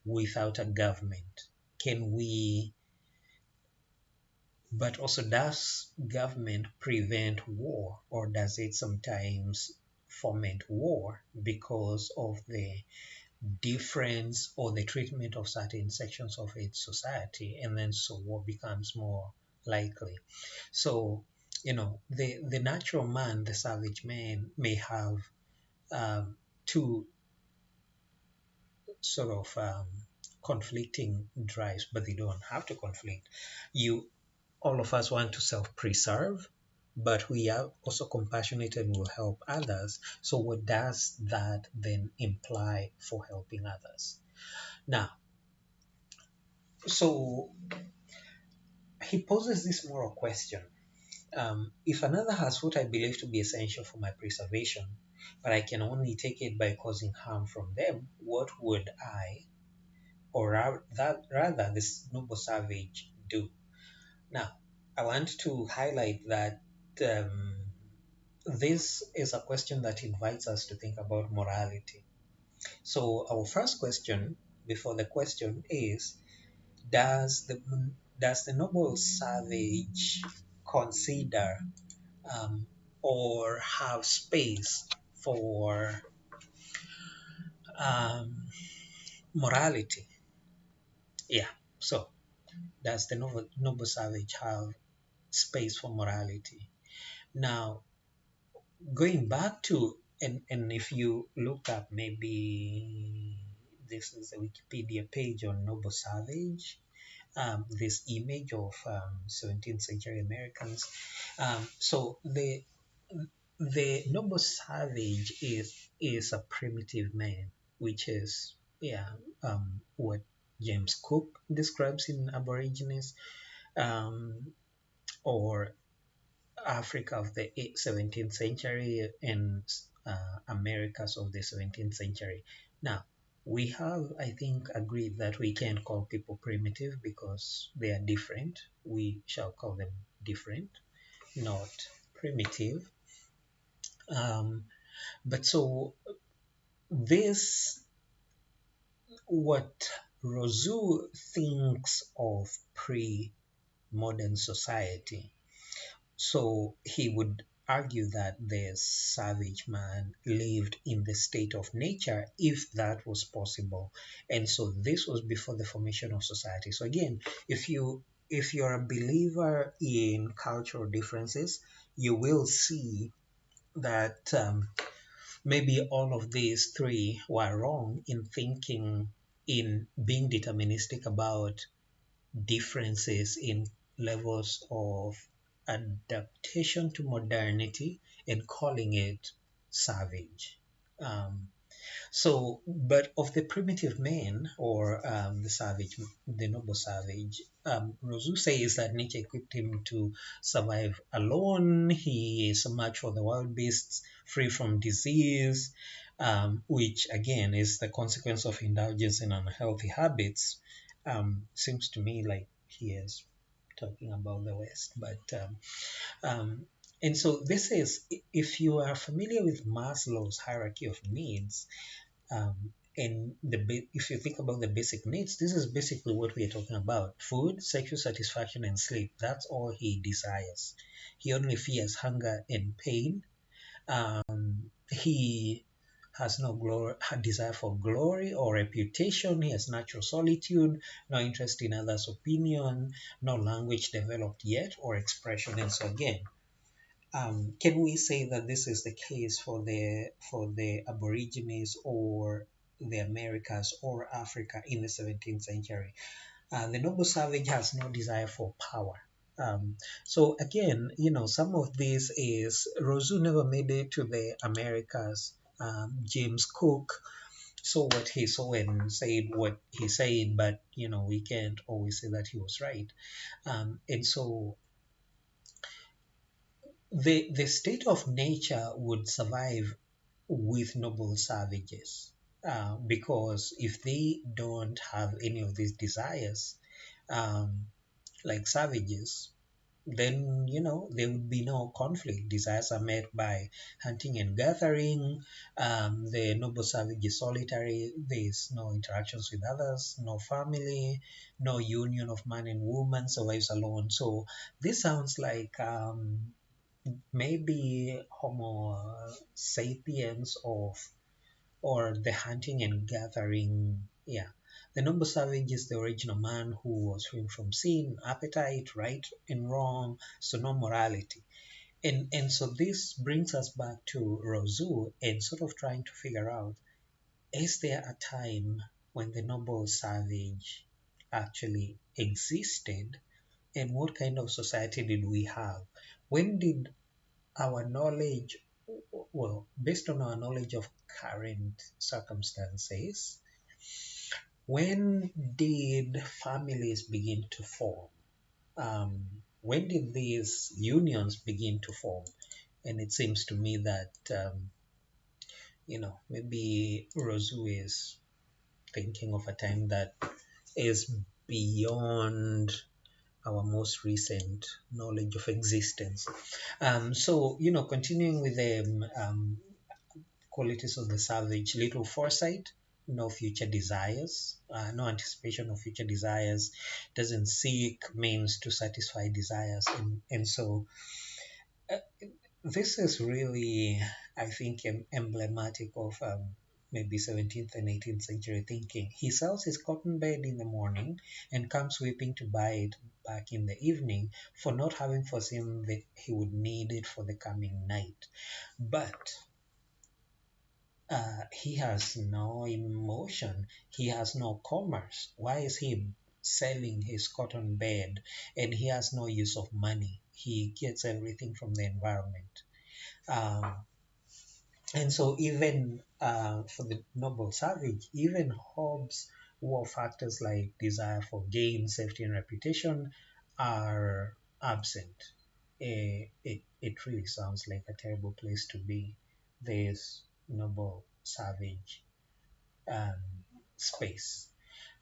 without a government? Can we, but also, does government prevent war, or does it sometimes foment war because of the difference or the treatment of certain sections of its society, and then so war becomes more likely? So, the natural man, the savage man, may have two sort of conflicting drives, but they don't have to conflict. All of us want to self-preserve, but we are also compassionate and will help others. So what does that then imply for helping others? Now, so he poses this moral question. If another has what I believe to be essential for my preservation, but I can only take it by causing harm from them, what would I, or rather this noble savage, do? Now, I want to highlight that um, this is a question that invites us to think about morality. So, our first question before the question is, does the does the noble savage consider um, or have space for um, morality? Yeah. So does the noble savage have space for morality? Now, going back to, and if you look up, maybe this is a Wikipedia page on noble savage, this image of 17th century Americans. So the noble savage is a primitive man, which is, yeah, what James Cook describes in Aborigines, or Africa of the 17th century, and Americas of the 17th century. Now, we have, I think, agreed that we can't call people primitive because they are different. We shall call them different, not primitive. Um, but so this, what Rousseau thinks of pre-modern society. So he would argue that the savage man lived in the state of nature if that was possible. And so this was before the formation of society. So again, if you're a believer in cultural differences, you will see that maybe all of these three were wrong in thinking, in being deterministic about differences in levels of adaptation to modernity and calling it savage. Um, but of the primitive man, or the savage, the noble savage, Rousseau says that nature equipped him to survive alone. He is a match for the wild beasts, free from disease, which again is the consequence of indulgence in unhealthy habits. Seems to me like he is talking about the West, but um, and so this is, if you are familiar with Maslow's hierarchy of needs, and if you think about the basic needs, this is basically what we are talking about: food, sexual satisfaction, and sleep. That's all he desires. He only fears hunger and pain. He has no desire for glory or reputation. He has natural solitude, no interest in others' opinion, no language developed yet or expression. And so again, can we say that this is the case for the Aborigines or the Americas or Africa in the 17th century? The noble savage has no desire for power. So again, some of this is Rousseau never made it to the Americas. James Cook saw what he saw and said what he said, but we can't always say that he was right. And so the state of nature would survive with noble savages, because if they don't have any of these desires, um, like savages, then there would be no conflict. Desires are met by hunting and gathering. The noble savage is solitary. There's no interactions with others, no family, no union of man and woman, survives alone. So this sounds like maybe Homo sapiens or the hunting and gathering. Yeah. The noble savage is the original man who was free from sin, appetite, right and wrong, so no morality. And so this brings us back to Rousseau and sort of trying to figure out, is there a time when the noble savage actually existed, and what kind of society did we have? When did our knowledge, well, based on our knowledge of current circumstances, when did families begin to form? When did these unions begin to form? And it seems to me that, maybe Rousseau is thinking of a time that is beyond our most recent knowledge of existence. So, continuing with the qualities of the savage: little foresight, no future desires, no anticipation of future desires, doesn't seek means to satisfy desires, and so uh, this is really, I think, emblematic of maybe 17th and 18th century thinking. He sells his cotton bed in the morning and comes weeping to buy it back in the evening for not having foreseen that he would need it for the coming night. But he has no emotion, he has no commerce. Why is he selling his cotton bed? And he has no use of money. He gets everything from the environment. Um, and so even for the noble savage, even Hobbes' war factors like desire for gain, safety, and reputation are absent. It really sounds like a terrible place to be, this noble savage um, space.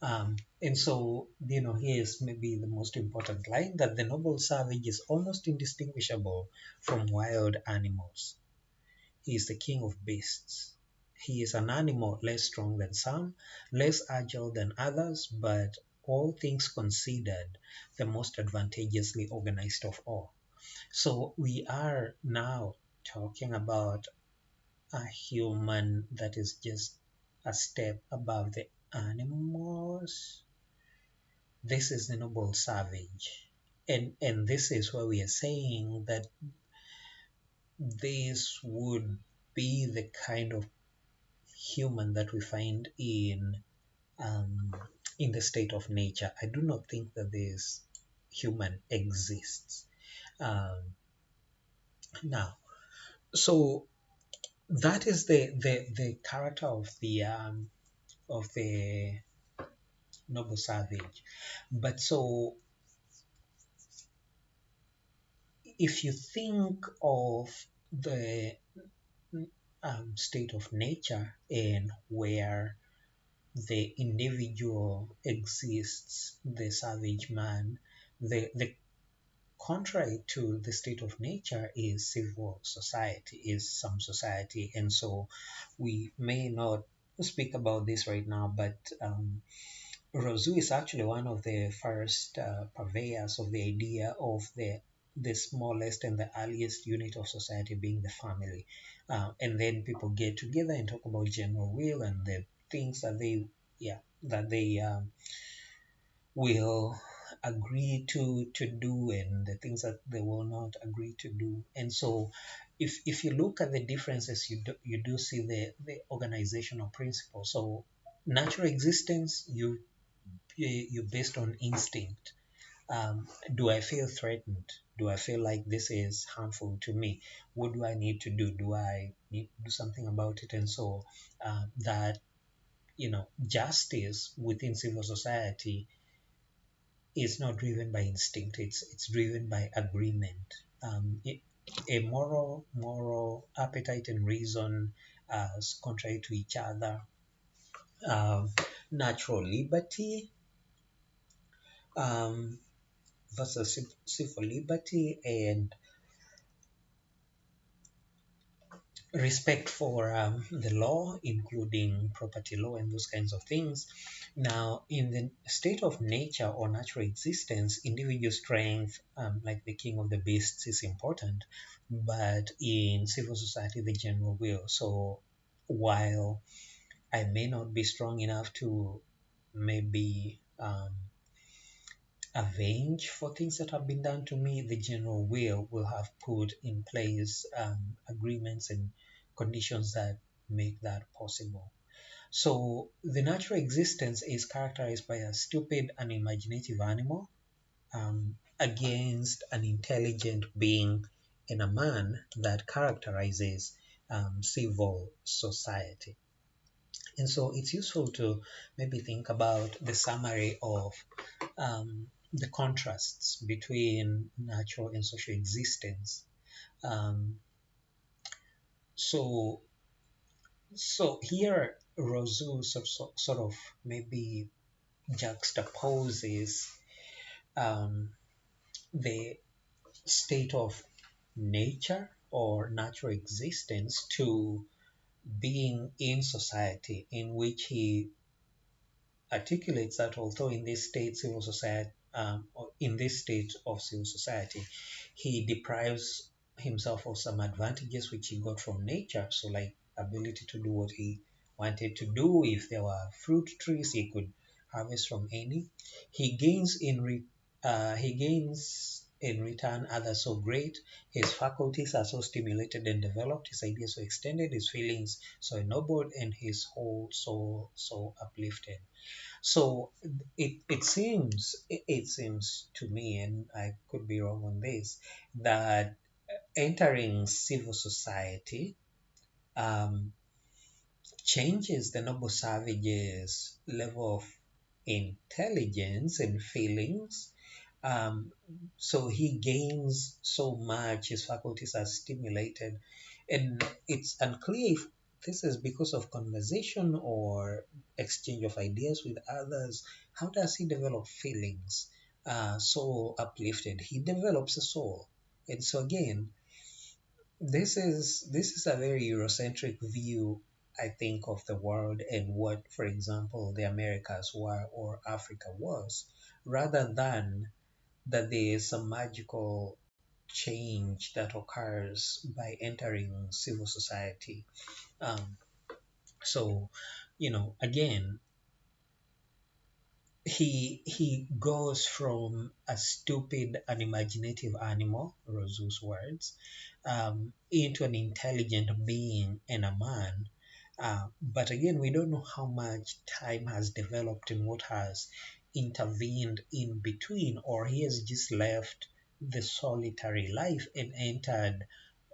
And so, here's maybe the most important line, that the noble savage is almost indistinguishable from wild animals. He is the king of beasts. He is an animal less strong than some, less agile than others, but all things considered, the most advantageously organized of all. So we are now talking about a human that is just a step above the animals. This is the noble savage. And this is where we are saying that this would be the kind of human that we find um, in the state of nature. I do not think that this human exists now. So that is the character of the noble savage. But so if you think of the state of nature and where the individual exists, the savage man, the contrary to the state of nature is civil society, is some society. And so we may not speak about this right now, but Rousseau is actually one of the first purveyors of the idea of the smallest and the earliest unit of society being the family. And then people get together and talk about general will and the things that they will agree to do, and the things that they will not agree to do. And so if you look at the differences, you do see the organizational principle. So natural existence, you based on instinct. Do I feel threatened? Do I feel like this is harmful to me? What do I need to do? Do I need to do something about it? And so that justice within civil society is not driven by instinct. It's driven by agreement. A moral appetite and reason as contrary to each other. Um, Natural liberty um, versus civil liberty, and respect for the law, including property law and those kinds of things. Now, in the state of nature or natural existence, individual strength, like the king of the beasts, is important, but in civil society, the general will. So, while I may not be strong enough to maybe avenge for things that have been done to me, the general will have put in place agreements and conditions that make that possible. So the natural existence is characterized by a stupid and imaginative animal against an intelligent being and a man that characterizes civil society. And so it's useful to maybe think about the summary of the contrasts between natural and social existence. Um, so, so here Rousseau sort of maybe juxtaposes um, the state of nature or natural existence to being in society, in which he articulates that although in this state civil society, or in this state of civil society, he deprives himself of some advantages which he got from nature. So like ability to do what he wanted to do. If there were fruit trees, he could harvest from any. He gains he gains in return others so great. His faculties are so stimulated and developed. His ideas so extended. His feelings so ennobled, and his whole soul so uplifted. So it seems to me, and I could be wrong on this, that entering civil society um, changes the noble savage's level of intelligence and feelings. Um, so he gains so much, his faculties are stimulated, and it's unclear if this is because of conversation or exchange of ideas with others. How does he develop feelings so uplifted? He develops a soul. And so again, this is a very Eurocentric view, I think, of the world and what, for example, the Americas were or Africa was, rather than that there is some magical change that occurs by entering civil society. Um, so, again, he goes from a stupid, unimaginative animal, Rousseau's words, into an intelligent being and a man. But again, we don't know how much time has developed and what has intervened in between, or he has just left the solitary life and entered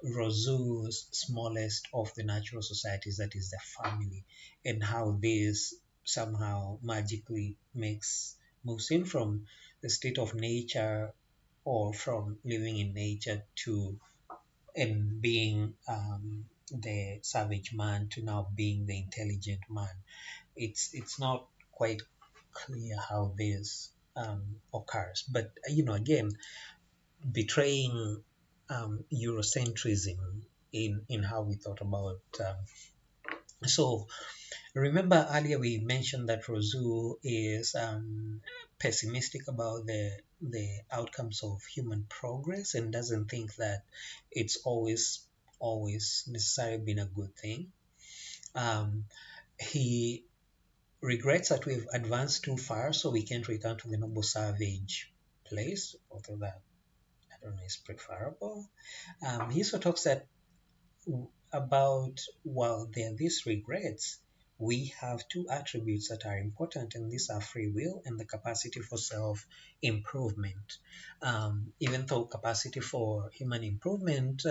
Rousseau's smallest of the natural societies, that is the family, and how this somehow magically moves him from the state of nature or from living in nature to and being the savage man to now being the intelligent man. It's not quite clear how this occurs, but again, betraying Eurocentrism in how we thought about. So remember earlier we mentioned that Rousseau is pessimistic about the outcomes of human progress and doesn't think that it's always necessarily been a good thing. Um, he regrets that we've advanced too far, so we can't return to the noble savage place, although that I don't know is preferable. He also talks that about, well, there are these regrets. We have two attributes that are important, and these are free will and the capacity for self improvement. Even though capacity for human improvement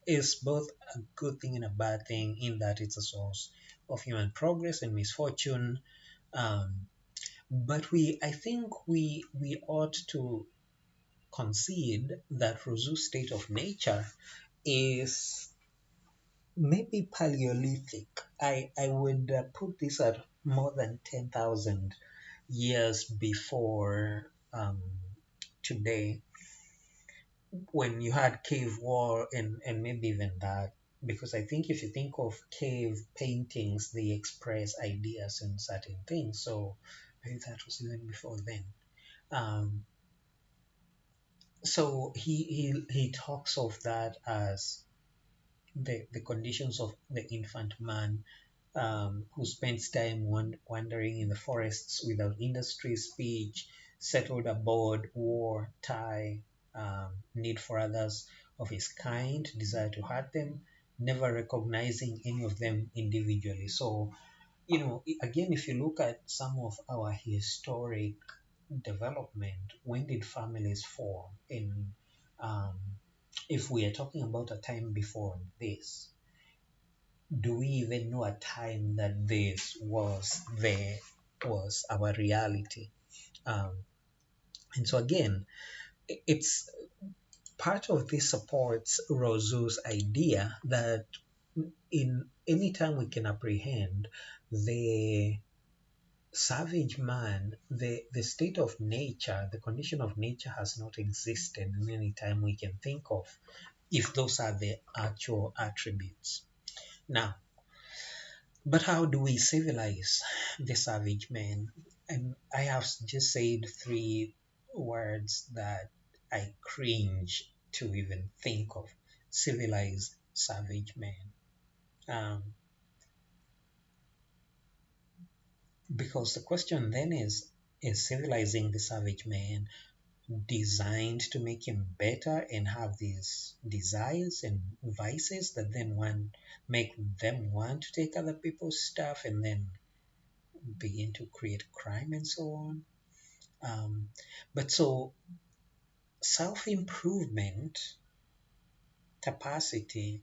is both a good thing and a bad thing, in that it's a source of human progress and misfortune. Um, but I think we ought to concede that Rousseau's state of nature is maybe Paleolithic. I would put this at more than 10,000 years before today, when you had cave war and maybe even that. Because I think if you think of cave paintings, they express ideas and certain things. So maybe that was even before then. Um, so he talks of that as the conditions of the infant man who spends time wandering in the forests without industry, speech, settled abode, war, tie, need for others of his kind, desire to hurt them, never recognizing any of them individually. So, again, if you look at some of our historic development, when did families form? Um, if we are talking about a time before this, do we even know a time that this was our reality? Um, and so again, it's part of this supports Rousseau's idea that in any time we can apprehend the savage man, the state of nature, the condition of nature has not existed in any time we can think of, if those are the actual attributes. Now, But how do we civilize the savage man? And I have just said three words that I cringe to even think of. Civilized savage man. Um, because the question then is civilizing the savage man designed to make him better and have these desires and vices that then one make them want to take other people's stuff and then begin to create crime and so on. Um, but so self-improvement capacity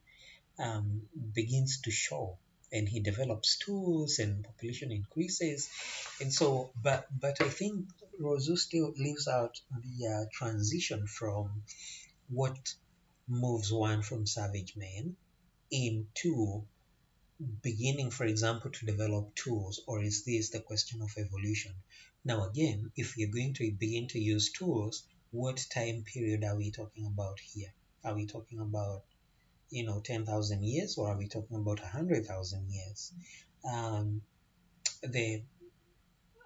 begins to show, and he develops tools, and population increases, and so. But I think Rousseau still leaves out the transition from what moves one from savage man into beginning, for example, to develop tools, or is this the question of evolution? Now, again, if you're going to begin to use tools, what time period are we talking about here? Are we talking about 10,000 years, or are we talking about 100,000 years? Um, the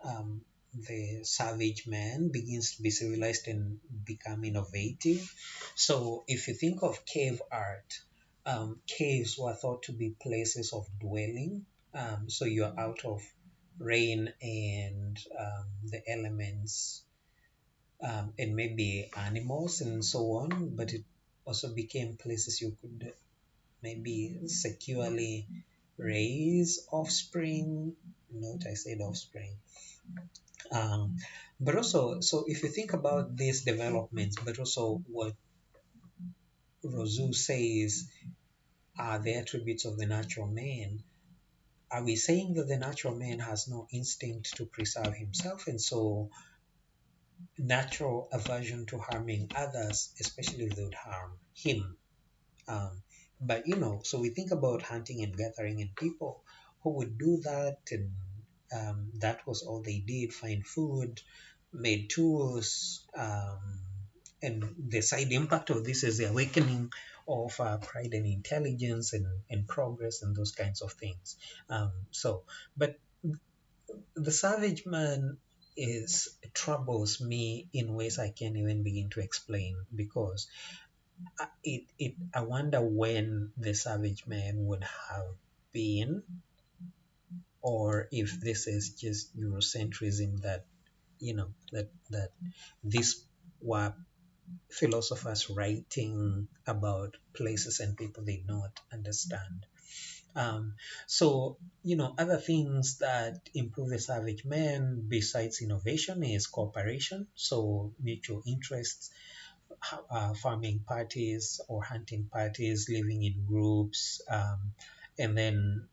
um, the savage man begins to be civilized and become innovative. So if you think of cave art, caves were thought to be places of dwelling. So you're out of rain and the elements and maybe animals and so on, but it also became places you could maybe securely raise offspring. Note I said offspring. Um, but also, so if you think about these developments, but also what Rousseau says are the attributes of the natural man, are we saying that the natural man has no instinct to preserve himself, and so natural aversion to harming others, especially if they would harm him? Um, but so we think about hunting and gathering, and people who would do that, and that was all they did: find food, made tools, and the side impact of this is the awakening of pride and intelligence and progress and those kinds of things. But the savage man is troubles me in ways I can't even begin to explain because I wonder when the savage man would have been, or if this is just Eurocentrism that that these were philosophers writing about places and people they don't understand. Um, so other things that improve the savage man besides innovation is cooperation, so mutual interests, farming parties or hunting parties, living in groups, and then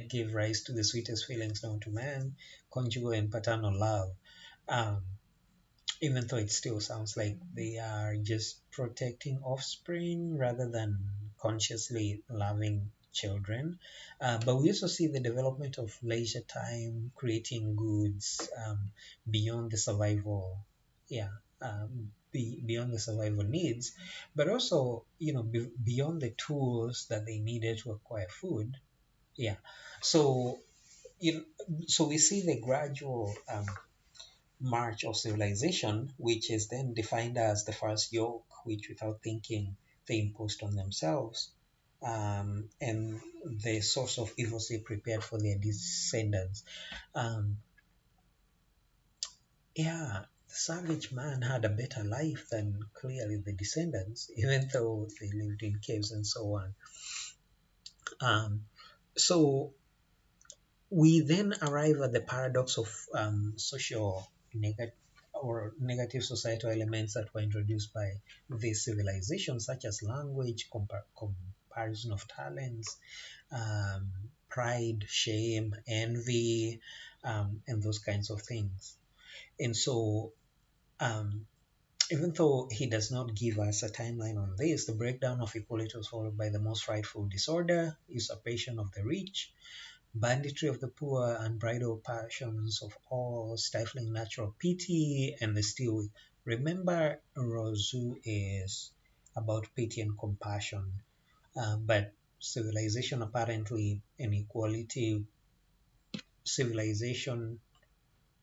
give rise to the sweetest feelings known to man, conjugal and paternal love. Um, Even though it still sounds like they are just protecting offspring rather than consciously loving children. But we also see the development of leisure time, creating goods beyond the survival, yeah, beyond the survival needs, but also, beyond the tools that they needed to acquire food. Yeah. So, you know, so we see the gradual march of civilization, which is then defined as the first yoke, which without thinking they imposed on themselves, and the source of evil they prepared for their descendants. Um, yeah, the savage man had a better life than clearly the descendants, even though they lived in caves and so on. So we then arrive at the paradox of social negative societal elements that were introduced by these civilizations, such as language, comparison of talents, um, pride, shame, envy, and those kinds of things. And so, um, even though he does not give us a timeline on this, the breakdown of equality was followed by the most frightful disorder, usurpation of the rich, banditry of the poor, unbridled passions of all, stifling natural pity, and the still. Remember, Rousseau is about pity and compassion, but civilization apparently inequality. Civilization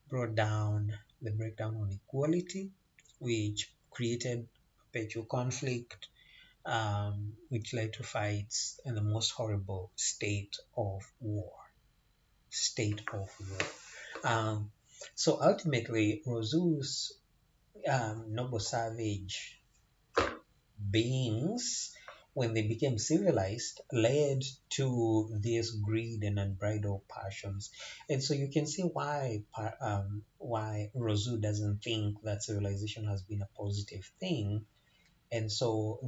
brought down the breakdown on equality, which created perpetual conflict, which led to fights and the most horrible state of war. State of war. Um, so ultimately, Rousseau's noble savage beings, when they became civilized, led to this greed and unbridled passions. And so you can see why Rousseau doesn't think that civilization has been a positive thing. And so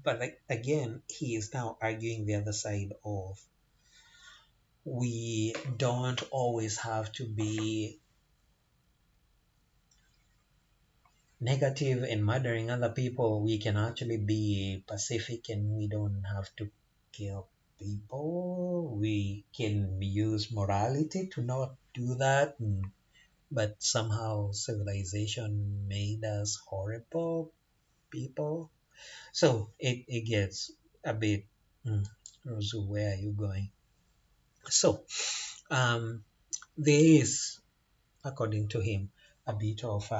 but like, again, he is now arguing the other side of, we don't always have to be negative and murdering other people. We can actually be pacific and we don't have to kill people. We can use morality to not do that. But somehow civilization made us horrible people. So it gets a bit, Rosu, where are you going? So there is, according to him, a bit of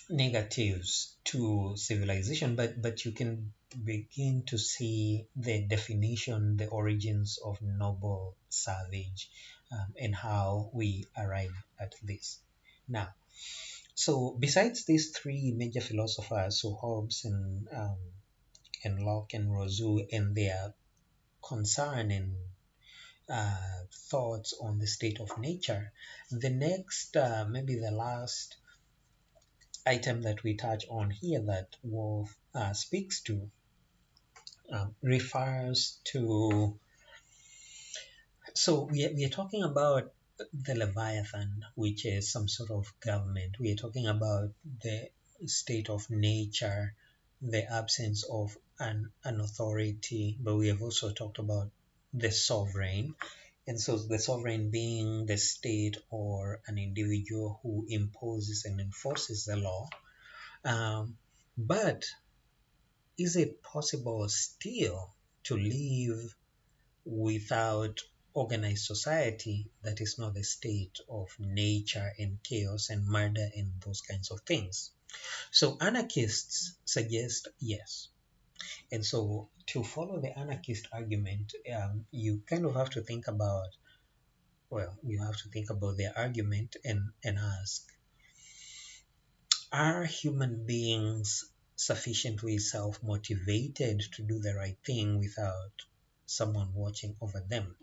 negatives to civilization, but you can begin to see the definition, the origins of noble savage, and how we arrive at this. Now, so besides these three major philosophers, so Hobbes and Locke and Rousseau, and their concern and thoughts on the state of nature, the next, maybe the last item that we touch on here that Wolff speaks to, refers to, so we are talking about the Leviathan, which is some sort of government. We are talking about the state of nature, the absence of an authority, but we have also talked about the sovereign. And so the sovereign being the state or an individual who imposes and enforces the law. But is it possible still to live without organized society that is not a state of nature and chaos and murder and those kinds of things? So anarchists suggest yes. And so to follow the anarchist argument, you kind of have to think about, well, you have to think about their argument and ask, are human beings sufficiently self-motivated to do the right thing without someone watching over them?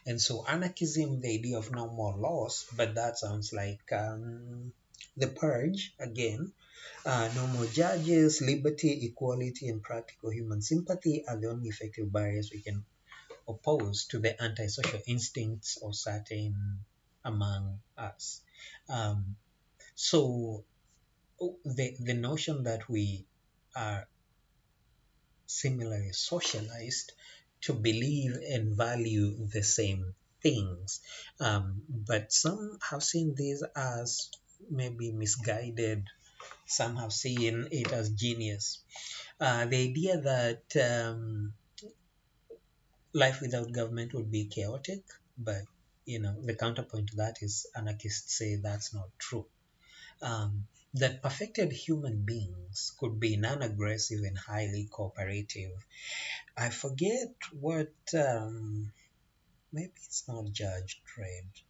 And so anarchism, the idea of no more laws, but that sounds like the purge again. No more judges, liberty, equality, and practical human sympathy are the only effective barriers we can oppose to the antisocial instincts of certain among us. Um, so the notion that we are similarly socialized to believe and value the same things. But some have seen this as maybe misguided, some have seen it as genius. The idea that life without government would be chaotic, but the counterpoint to that is anarchists say that's not true. That perfected human beings could be non-aggressive and highly cooperative. I forget what, maybe it's not Judge Dredd.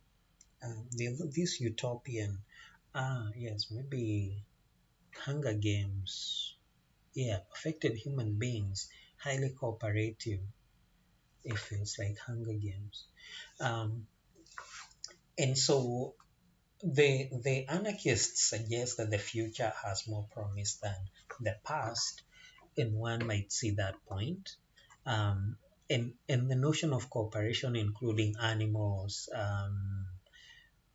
This utopian, yes, maybe Hunger Games. Yeah, perfected human beings, highly cooperative. It feels like Hunger Games. Um, and so the anarchists suggest that the future has more promise than the past, and one might see that point. And the notion of cooperation, including animals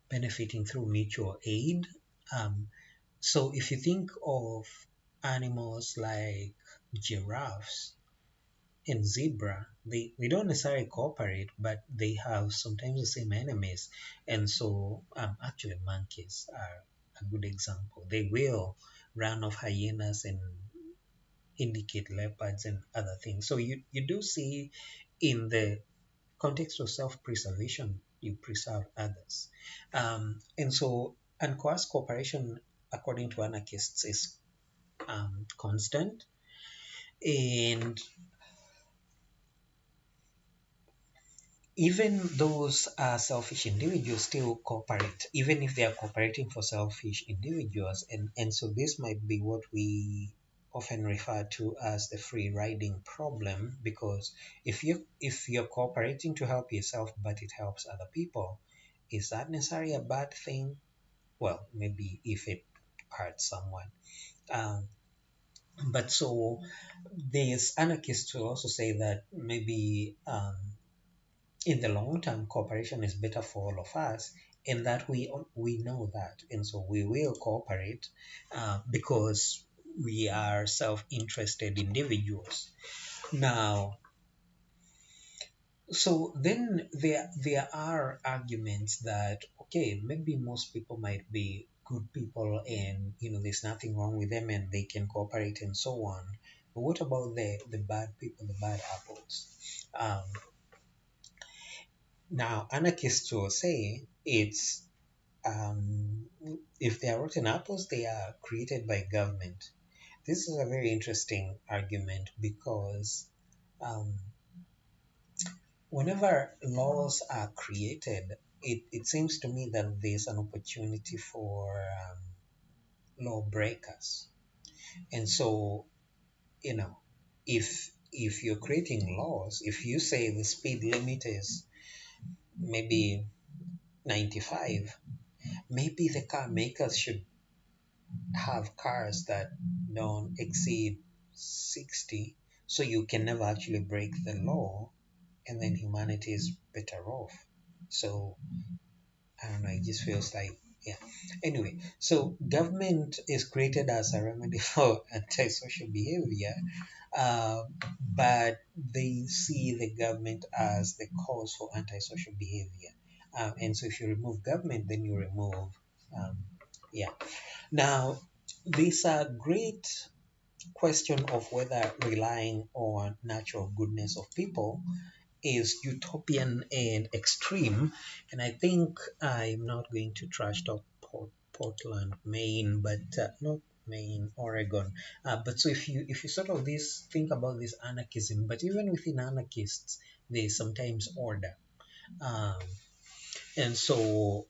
benefiting through mutual aid. So if you think of animals like giraffes and zebra, they don't necessarily cooperate, but they have sometimes the same enemies. And so actually monkeys are a good example. They will run off hyenas and indicate leopards and other things. So you do see in the context of self-preservation, you preserve others. And so uncoerced cooperation, according to anarchists, is constant. And even those selfish individuals still cooperate, even if they are cooperating for selfish individuals. And so this might be what we often refer to as the free riding problem, because if you're cooperating to help yourself but it helps other people, is that necessarily a bad thing? Well, maybe if it hurts someone. Um, but so these anarchists will also say that maybe in the long term, cooperation is better for all of us, and that we know that, and so we will cooperate because we are self-interested individuals. Now, so then there are arguments that okay, maybe most people might be good people, and there's nothing wrong with them, and they can cooperate and so on. But what about the bad people, the bad apples? Um, Now, anarchists will say it's if they are rotten apples, they are created by government. This is a very interesting argument because um, whenever laws are created, it seems to me that there's an opportunity for lawbreakers. And so, you know, if you're creating laws, if you say the speed limit is maybe 95, maybe the car makers should have cars that don't exceed 60, so you can never actually break the law, and then humanity is better off. So I don't know, it just feels like, yeah. Anyway, so government is created as a remedy for antisocial behavior, uh, but they see the government as the cause for antisocial behavior. And so if you remove government, then you remove, um, yeah. Now, there's a great question of whether relying on natural goodness of people is utopian and extreme. And I think I'm not going to trash talk Portland, Maine, but not Maine, Oregon. But so if you sort of this think about this anarchism, but even within anarchists, there's sometimes order. Um, and so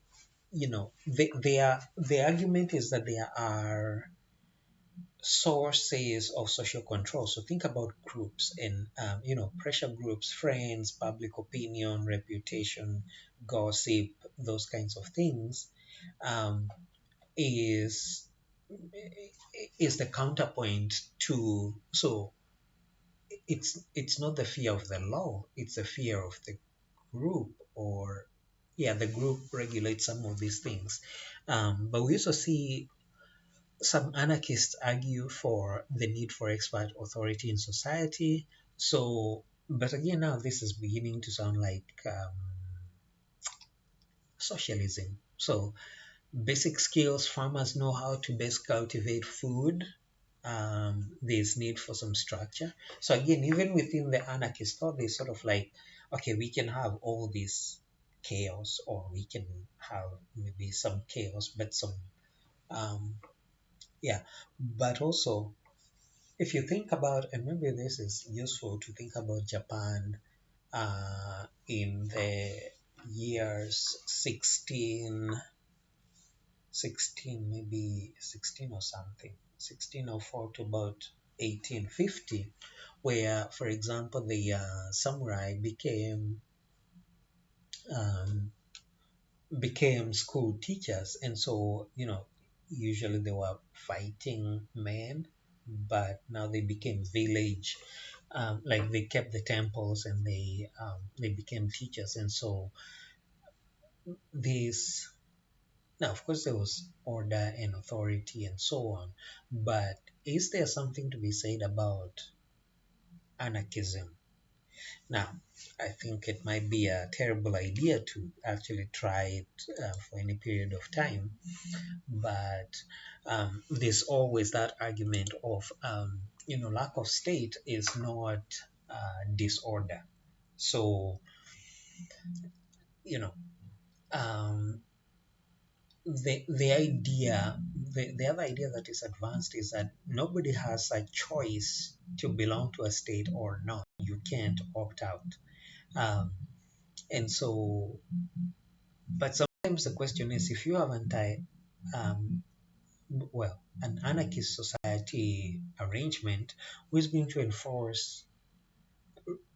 the argument is that there are sources of social control. So think about groups and pressure groups, friends, public opinion, reputation, gossip, those kinds of things. Um, is is the counterpoint to, so it's not the fear of the law, it's the fear of the group, or yeah, the group regulates some of these things. But we also see some anarchists argue for the need for expert authority in society. So, but again, now this is beginning to sound like socialism. So, basic skills, farmers know how to best cultivate food. There's need for some structure. So, again, even within the anarchist thought, they sort of like, okay, we can have all this chaos, or we can have maybe some chaos, but some, um, yeah, but also if you think about, and maybe this is useful to think about Japan in the years 16, maybe 16 or something, 1604 to about 1850, where, for example, the samurai um, became school teachers. And so, usually they were fighting men, but now they became village, like they kept the temples, and they became teachers. And so this, now of course there was order and authority and so on, but is there something to be said about anarchism? Now, I think it might be a terrible idea to actually try it for any period of time, but there's always that argument of lack of state is not disorder. So, you know, um, the other idea that is advanced is that nobody has a choice to belong to a state or not. You can't opt out. Um, and so, but sometimes the question is, if you have um, an anarchist society arrangement, who is going to enforce,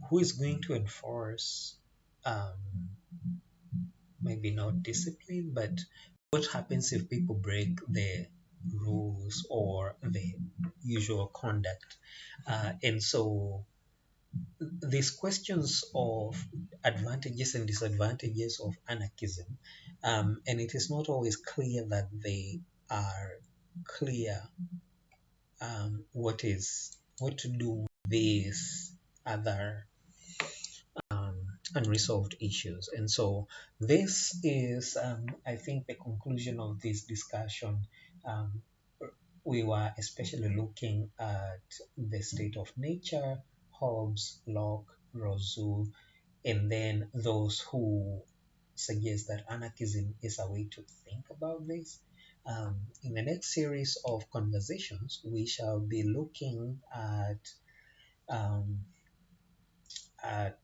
who is going to enforce, um, maybe not discipline, but what happens if people break the rules or the usual conduct? And so these questions of advantages and disadvantages of anarchism, and it is not always clear that they are clear, what to do with these other unresolved issues. And so this is, I think, the conclusion of this discussion. Um, we were especially looking at the state of nature, Hobbes, Locke, Rousseau, and then those who suggest that anarchism is a way to think about this. In the next series of conversations, we shall be looking um, at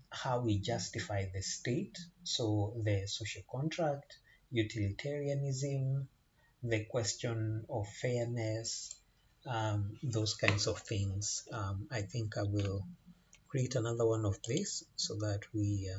how we justify the state, so the social contract, utilitarianism, the question of fairness, those kinds of things. I think I will create another one of this so that we